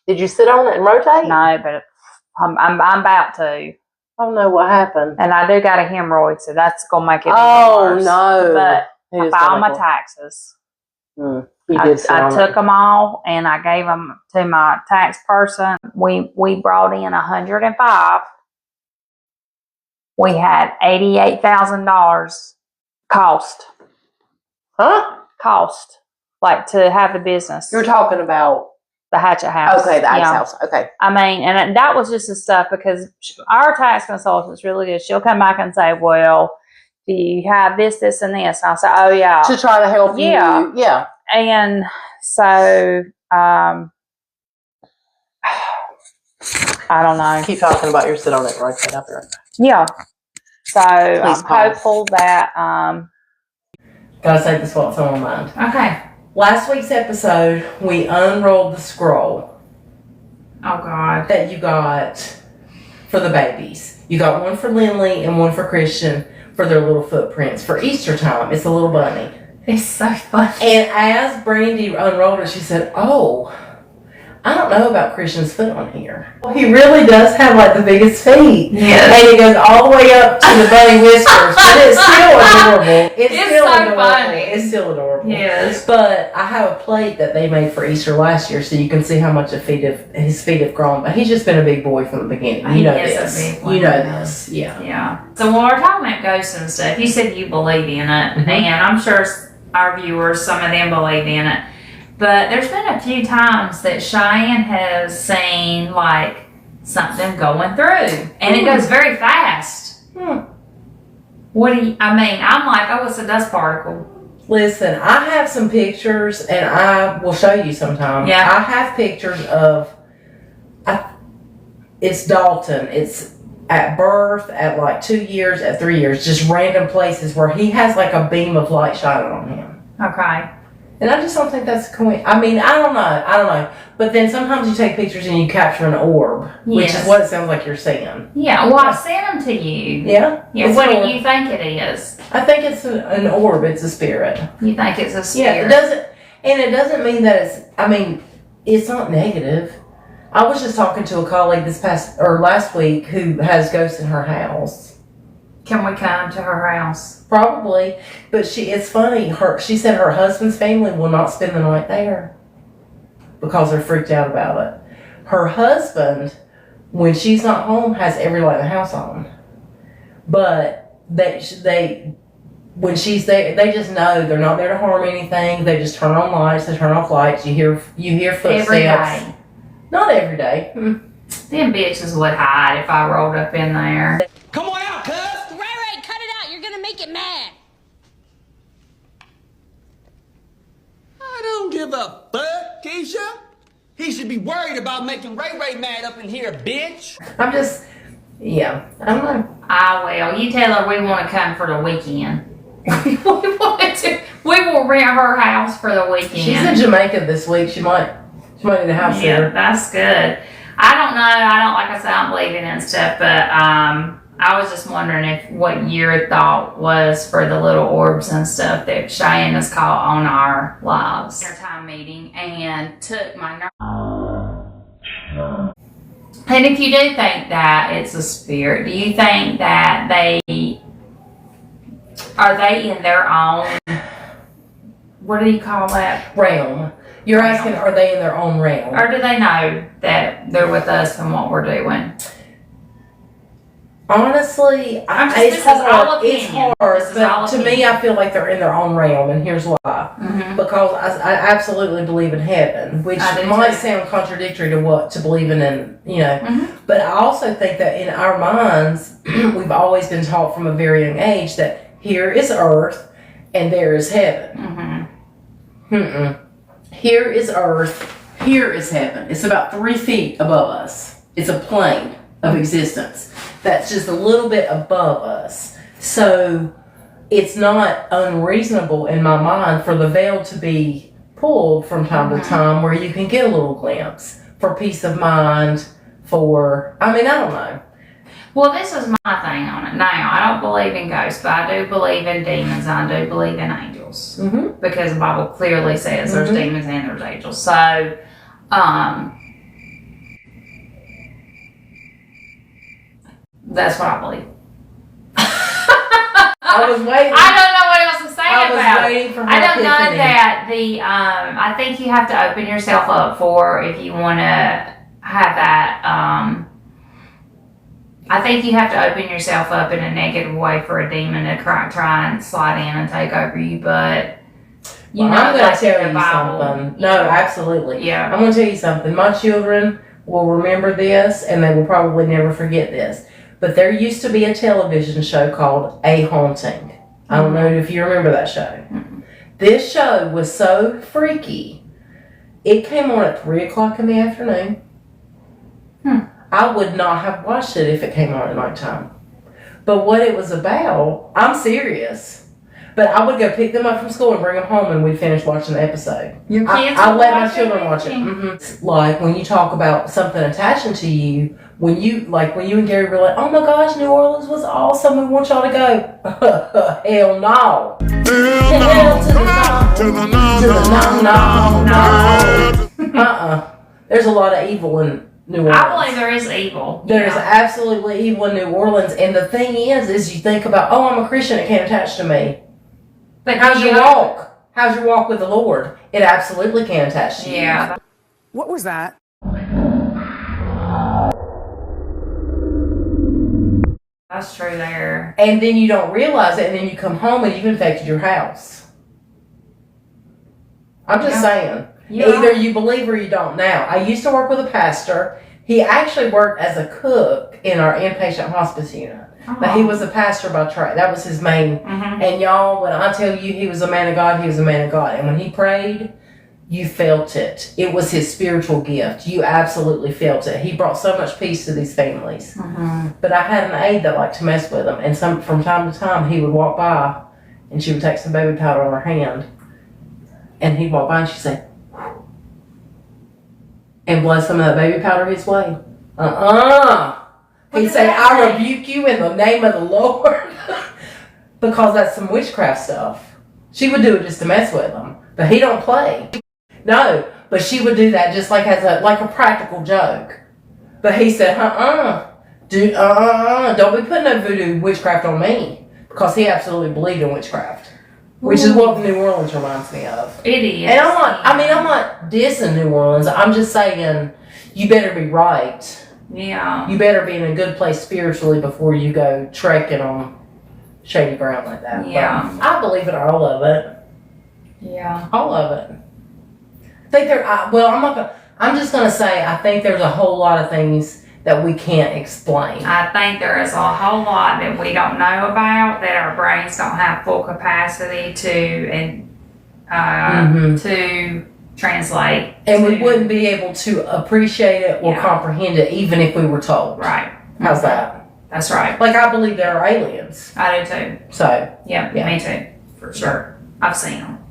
Did you sit on it and rotate? No, but I'm about to. Oh no, what happened? And I do got a hemorrhoid, so that's going to make it even worse. No. But I filed my taxes. I took them all and I gave them to my tax person. We brought in 105. We had $88,000 cost. Huh? Cost, like to have the business. You're talking about the Hatchet House. Okay, the Hatchet House. Okay. I mean, and that was just the stuff because our tax consultant's really good. She'll come back and say, well, do you have this, this, and this? And I'll say, oh, yeah. To try to help you. Yeah. And so I don't know. Keep talking about your sit on it right side. I'll be right back. Yeah. So Please I'm pause. hopeful that Gotta say this what's on my mind. okay. Last week's episode, we unrolled the scroll Oh God. that you got for the babies. You got one for Lindley and one for Christian for their little footprints for Easter time. It's a little bunny. It's so funny. And as Brandy unrolled it, she said, "Oh, I don't know about Christian's foot on here. Well, he really does have like the biggest feet. Yes. And he goes all the way up to the bunny whiskers. But it's still adorable. It's still so adorable. funny. It's still adorable. Yes. But I have a plate that they made for Easter last year, so you can see how much his feet have grown. But he's just been a big boy from the beginning. You know He is a this. big one. You know this. Yeah. Yeah. So when we're talking about ghosts and stuff, you said you believe in it, Mhm. and I'm sure our viewers, some of them believe in it. But there's been a few times that Cheyenne has seen like something going through, and it goes very fast. What do you? I mean, I'm like, oh, it's a dust particle. Listen, I have some pictures, and I will show you sometime. Yeah. I have pictures of. It's Dalton. It's at birth, at like 2 years, at 3 years, just random places where he has like a beam of light shining on him. Okay. And I just don't think that's I mean, I don't know. But then sometimes you take pictures and you capture an orb, which Yes. is what it sounds like you're seeing. Yeah. Well, I sent them to you. Yeah. Yeah. It's What an do orb. you think it is? I think it's an orb. It's a spirit. You think it's a Yeah, spirit? it doesn't mean that it's not negative. I was just talking to a colleague last week who has ghosts in her house. Can we come to her house? Probably, but it's funny. She said her husband's family will not spend the night there because they're freaked out about it. Her husband, when she's not home, has every light in the house on, but when she's there, they just know they're not there to harm anything. They just turn on lights. They turn off lights. You hear footsteps. Every day. Not every day. Them bitches would hide if I rolled up in there. Come on out, cuz. Ray, cut it out. You're gonna make it mad. I don't give a fuck, Keisha. He should be worried about making Ray Ray mad up in here, bitch. I don't know. I will. You tell her we want to come for the weekend. We will rent her house for the weekend. She's in Jamaica this week. She might need a house Yeah, there. that's good. I don't know. Like I said, I don't believe in it and stuff, but I was just wondering what your thought was for the little orbs and stuff that Cheyenne has caught on our lives. Our time meeting and took my And if you do think that it's a spirit, do you think that are they in their own, what do you call that? Realm. You're asking, are they in their own realm? Or do they know that they're with us and what we're doing? Honestly, this is all It's opinion. hard, This is all but to me, opinion. I feel like they're in their own realm, and here's why. Mm-hmm. Because I absolutely believe in heaven, which I do might too. sound contradictory to believing in, Mhm. But I also think that in our minds, we've always been taught from a very young age that here is earth and there is heaven. Mm-hmm. Here is earth, here is heaven. It's about 3 feet above us. It's a plane of existence that's just a little bit above us. So it's not unreasonable in my mind for the veil to be pulled from time to time where you can get a little glimpse for peace of mind, I don't know. Well, this is my thing on it. Now, I don't believe in ghosts, but I do believe in demons. I do believe in angels. Mm-hmm. Because the Bible clearly says there's demons and there's angels. So, that's what I believe. I was waiting. I don't know what else to say I was about it. waiting for her I don't know epiphany. that I think you have to open yourself up for if you want to have that, I think you have to open yourself up in a negative way for a demon to try and slide in and take over you, but you know I'm going that's to in tell the you Bible. something. No, absolutely. Yeah. I'm going to tell you something. My children will remember this, and they will probably never forget this. But there used to be a television show called A Haunting. I don't know if you remember that show. This show was so freaky. It came on at 3 o'clock in the afternoon. I would not have watched it if it came on at nighttime. But what it was about, I'm serious. But I would go pick them up from school and bring them home, and we'd finish watching the episode. Your kids I will let my watch children watch it. everything? Like when you talk about something attaching to you, when you and Gary were like, "Oh my gosh, New Orleans was awesome. We want y'all to go." Hell no. Hell to the no. There's a lot of evil in New Orleans. I believe there is evil. There's Yeah. absolutely evil in New Orleans, and the thing is you think about, oh, I'm a Christian, it can't attach to me. But How's your walk? How's your walk with the Lord? It absolutely can attach to you. Yeah. What was that? That's true there. And then you don't realize it, and then you come home and you've infected your house. I'm just saying. Yeah. Either you believe or you don't. Now, I used to work with a pastor. He actually worked as a cook in our inpatient hospice unit. But he was a pastor by trade. That was his main. Mm-hmm. And y'all, when I tell you he was a man of God, he was a man of God. And when he prayed, you felt it. It was his spiritual gift. You absolutely felt it. He brought so much peace to these families. Mm-hmm. But I had an aide that liked to mess with him. And from time to time, he would walk by and she would take some baby powder on her hand. And he'd walk by and she'd say, and blow some of that baby powder his way. He'd say, I rebuke you in the name of the Lord. Because that's some witchcraft stuff. She would do it just to mess with him. But he don't play. No, but she would do that just like as a practical joke. But he said, don't be putting no voodoo witchcraft on me. Because he absolutely believed in witchcraft. Which is what New Orleans reminds me of. It is. And I'm not dissing New Orleans. I'm just saying, you better be right. Yeah. You better be in a good place spiritually before you go trekking on shady ground like that. Yeah. But I believe in all of it. Yeah. All of it. I think I'm just gonna say I think there's a whole lot of things that we can't explain. I think there is a whole lot that we don't know about, that our brains don't have full capacity to translate. And we wouldn't be able to appreciate it or comprehend it even if we were told. Right. How's that? That's right. Like, I believe there are aliens. I do too. So. Yeah, me too. For sure. I've seen them.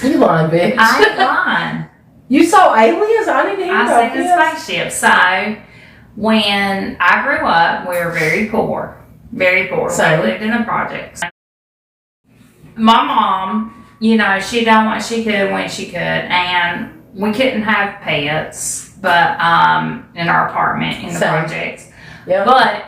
You lying, bitch. I ain't lying. You saw aliens? I didn't hear about I seen this. the spaceship. So, when I grew up, we were very poor. Very poor. Same. We lived in the projects. My mom, she done what she could when she could, and we couldn't have pets, but in our apartment in the projects. Yep. But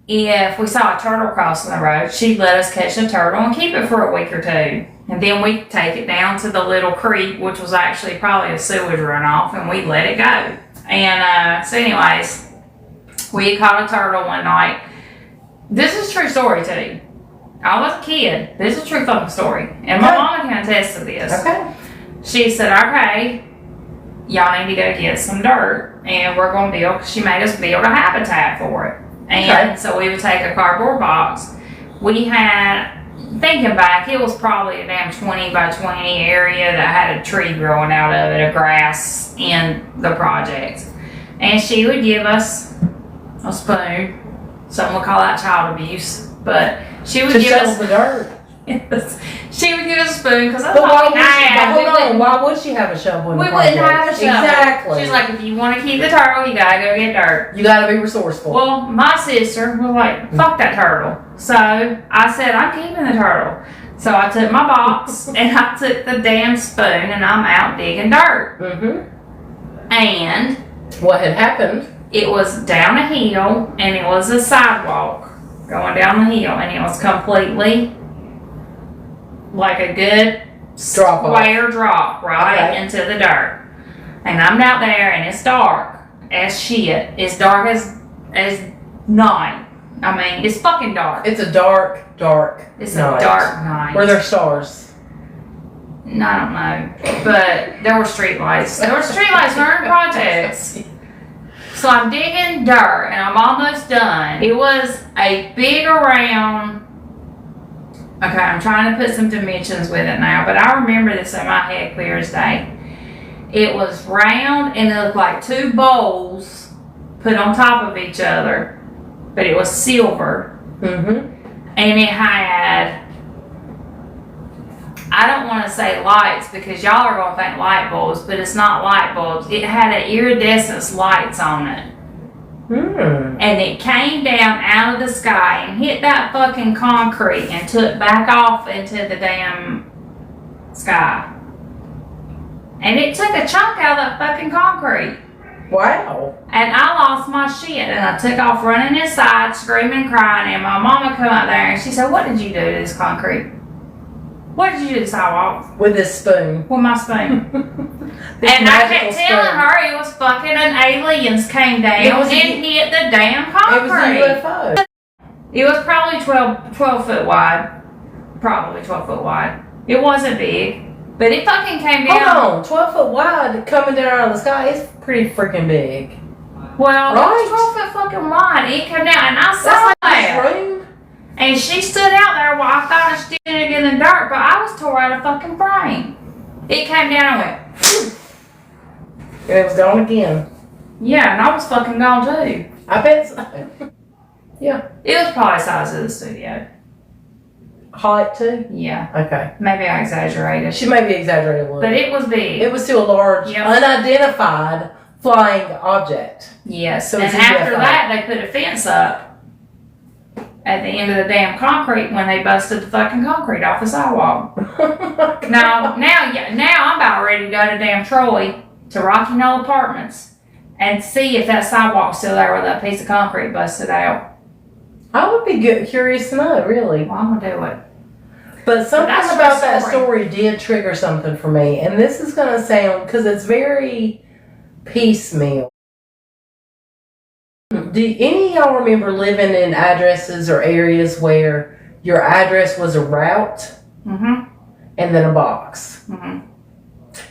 if we saw a turtle crossing the road, she'd let us catch a turtle and keep it for a week or two. And then we'd take it down to the little creek, which was actually probably a sewage runoff, and we'd let it go. And so anyways, we caught a turtle one night. This is a true story too. I was a kid. This is a true fucking story. And my mama can attest to this. Okay. She said, okay, y'all need to go get some dirt, and we're going to build, because she made us build a habitat for it. And so we would take a cardboard box. We had, thinking back, it was probably a damn 20 by 20 area that had a tree growing out of it, a grass in the project. And she would give us a spoon. Some would call that child abuse, but she would give us the dirt. Yes. She would give us a spoon because But why would she have a shovel in the We wouldn't project? have a shovel. Exactly. She's like, if you want to keep the turtle, you gotta go get dirt. You gotta be resourceful. Well, my sister was like, fuck that turtle. So I said, I'm keeping the turtle. So I took my box and I took the damn spoon and I'm out digging dirt. Mm-hmm. And what had happened? It was down a hill and it was a sidewalk going down the hill, and it was completely like a good square drop right into the dirt. And I'm out there and it's dark as shit. It's dark as night. I mean, it's fucking dark. It's a dark It's night. a dark night. Were there stars? I don't know. But there were street lights. There were street lights for our projects. So I'm digging dirt and I'm almost done. It was a big around. Okay, I'm trying to put some dimensions with it now, but I remember this in my head clear as day. It was round and it looked like two bowls put on top of each other, but it was silver. And it had, I don't want to say lights because y'all are going to think light bulbs, but it's not light bulbs. It had an iridescent lights on it. And it came down out of the sky and hit that fucking concrete and took back off into the damn sky. And it took a chunk out of that fucking concrete. Wow. And I lost my shit and I took off running inside, screaming, crying, and my mama come out there and she said, "What did you do to this concrete? What did you do to the sidewalk?" With this spoon. With my spoon. And I kept telling her it was fucking an aliens came down and hit the damn concrete. It was a UFO. It was probably 12 foot wide. Probably 12 foot wide. It wasn't big. But it fucking came down. Hold on, 12 foot wide coming down out of the sky is pretty freaking big. Well, it was 12 foot fucking wide. It came down and I saw that. Room. And she stood out there while I thought I stood in the dirt, but I was tore out of fucking frame. It came down and went, phew. And it was gone again. Yeah, and I was fucking gone too. I bet so. Yeah. It was probably the size of the studio. Height too? Yeah. Okay. Maybe I exaggerated. She may be exaggerating a little. But it was big. It was still a large, unidentified flying object. Yes. So and it's a after UFO. that, they put a fence up at the end of the damn concrete when they busted the fucking concrete off the sidewalk. now I'm about ready to go to damn Troy to Rocky Knoll Apartments and see if that sidewalk's still there with that piece of concrete busted out. I would be curious to know, really. Well, I'm gonna do it. But something that's about the that story. story did trigger something for me. And this is going to sound, because it's very piecemeal. Do any of y'all remember living in addresses or areas where your address was a route and then a box?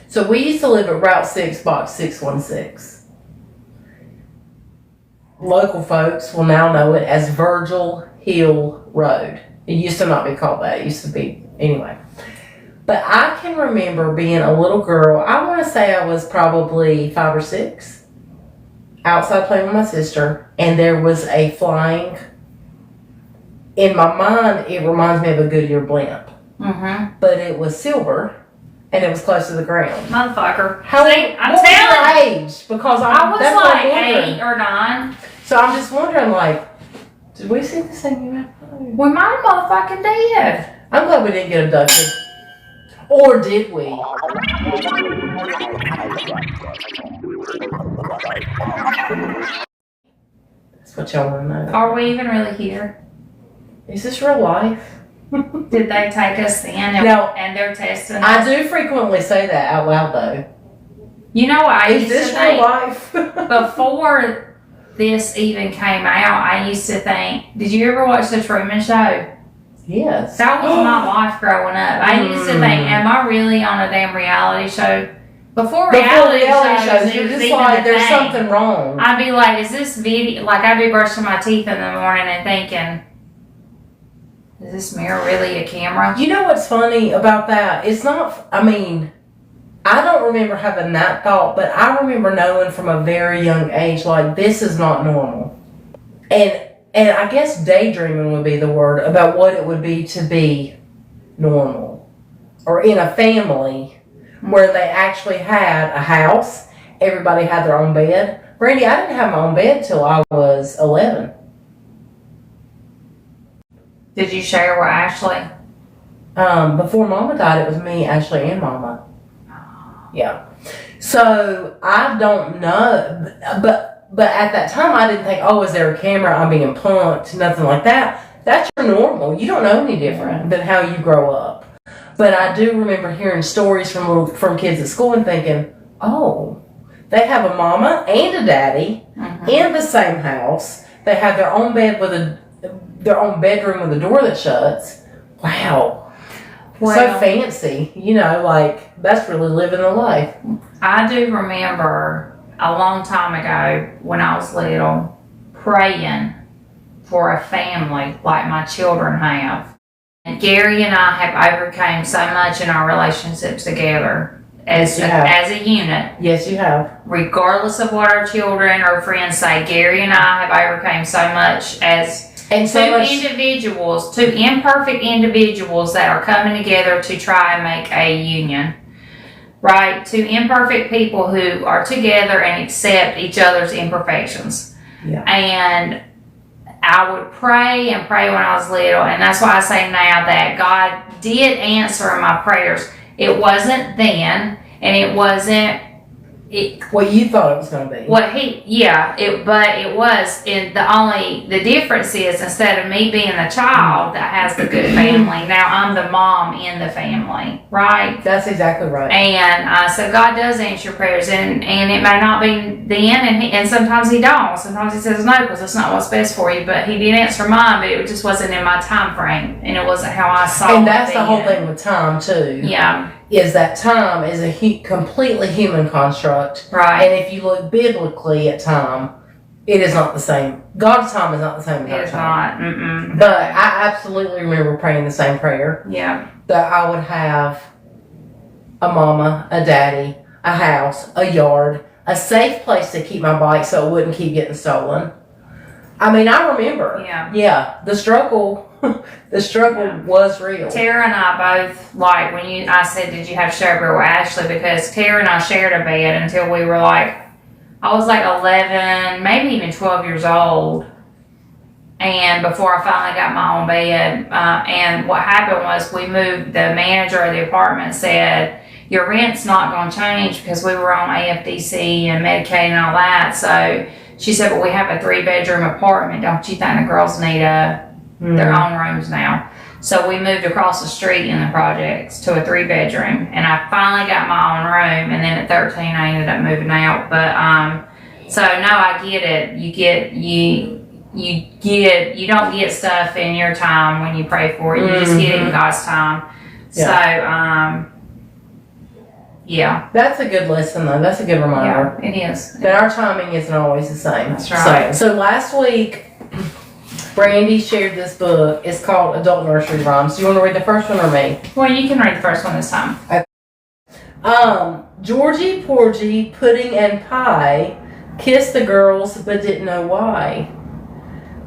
So we used to live at Route 6, Box 616. Local folks will now know it as Virgil Hill Road. It used to not be called that. It used to be, anyway. But I can remember being a little girl. I want to say I was probably 5 or 6. Outside playing with my sister. And there was a flying. In my mind, it reminds me of a Goodyear blimp. But it was silver. And it was close to the ground. Motherfucker. How, See, I'm what telling was your age? Because I was that's what I'm like wondering. 8 or 9. So I'm just wondering, like, did we see the same UFO? We might have motherfucking did. I'm glad we didn't get abducted. Or did we? That's what y'all want to know. Are we even really here? Is this real life? Did they take us in and, Now, and they're testing us? I do frequently say that out loud, though. You know what I Is used this to real think? life? Before this even came out, I used to think, did you ever watch The Truman Show? Yes. That was my life growing up. I used to think, am I really on a damn reality show? Before reality shows, you're it was just even like, a there's thing. something wrong. I'd be like, is this video, like I'd be brushing my teeth in the morning and thinking, is this mirror really a camera? You know what's funny about that? It's not, I mean, I don't remember having that thought, but I remember knowing from a very young age, like, this is not normal. And I guess daydreaming would be the word about what it would be to be normal. Or in a family where they actually had a house, everybody had their own bed. Brandy, I didn't have my own bed till I was 11. Did you share with Ashley? Before Mama died, it was me, Ashley, and Mama. Yeah. So I don't know, but at that time I didn't think, oh, is there a camera? I'm being punked, nothing like that. That's your normal. You don't know any different than how you grow up. But I do remember hearing stories from kids at school and thinking, oh, they have a mama and a daddy in the same house. They have their own bed their own bedroom with a door that shuts. Wow. Well, so fancy. You know, like, that's really living the life. I do remember a long time ago when I was little praying for a family like my children have. And Gary and I have overcome so much in our relationships together. as Yes, you have. as a unit, Yes, you have. regardless of what our children or friends say. Gary and I have overcome so much as And so two much. individuals, two imperfect individuals that are coming together to try and make a union. Right? Two imperfect people who are together and accept each other's imperfections. Yeah. And I would pray and pray when I was little, and that's why I say now that God did answer my prayers. It wasn't then, and it wasn't What you thought it was going to be. but it was. In the difference is, instead of me being the child that has the good family, now I'm the mom in the family, right? That's exactly right. And so God does answer prayers, and it may not be then, and sometimes He don't. Sometimes He says no because it's not what's best for you. But He did answer mine, but it just wasn't in my time frame, and it wasn't how I saw it. And that's the whole then. thing with time too. Yeah, Is that time is a completely human construct. right. And if you look biblically at time, it is not the same. God's time is not the same as our It's time. not. Mm-mm. But I absolutely remember praying the same prayer. Yeah, That I would have a mama, a daddy, a house, a yard, a safe place to keep my bike so it wouldn't keep getting stolen. I mean, I remember. Yeah. Yeah. The struggle, was real. Tara and I both, like, when I said, did you have to share a bed with Ashley? Because Tara and I shared a bed until we were like, I was like 11, maybe even 12 years old. And before I finally got my own bed. And what happened was we moved, the manager of the apartment said, your rent's not going to change, because we were on AFDC and Medicaid and all that. So she said, but we have a 3-bedroom apartment. Don't you think the girls need their own rooms now? So we moved across the street in the projects to a 3-bedroom, and I finally got my own room. And then at 13, I ended up moving out. But so no, I get it. You don't get stuff in your time when you pray for it. You just get it in God's time. Yeah. So yeah, That's a good lesson, though. That's a good reminder. yeah, it is. That our timing isn't always the same. That's right. So last week, Brandy shared this book. It's called Adult Nursery Rhymes. Do you want to read the first one or me? Well, you can read the first one this time. Georgie, Porgy, Pudding, and Pie kissed the girls but didn't know why.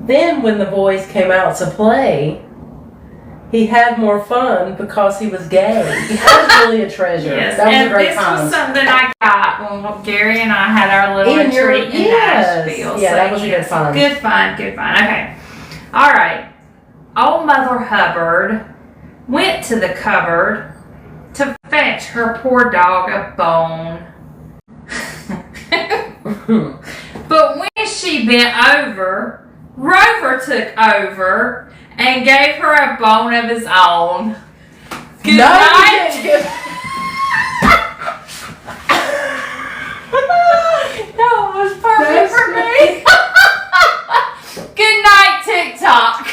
Then when the boys came out to play, he had more fun because he was gay. That was really a treasure. Yes, That was and a great this time. was something I got when Gary and I had our little Even your- retreat in yes. Nashville. Yeah, So, that was a good yes, fun. Good fun, good fun. Okay. All right. Old Mother Hubbard went to the cupboard to fetch her poor dog a bone. But when she bent over, Rover took over and gave her a bone of his own. Good No, night. you didn't. No, it was perfect That's for me. Good night, TikTok.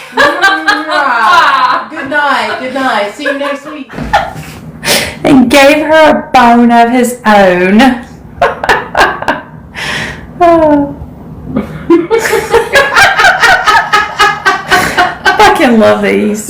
Good night. Good night. See you next week. And gave her a bone of his own. I can love these.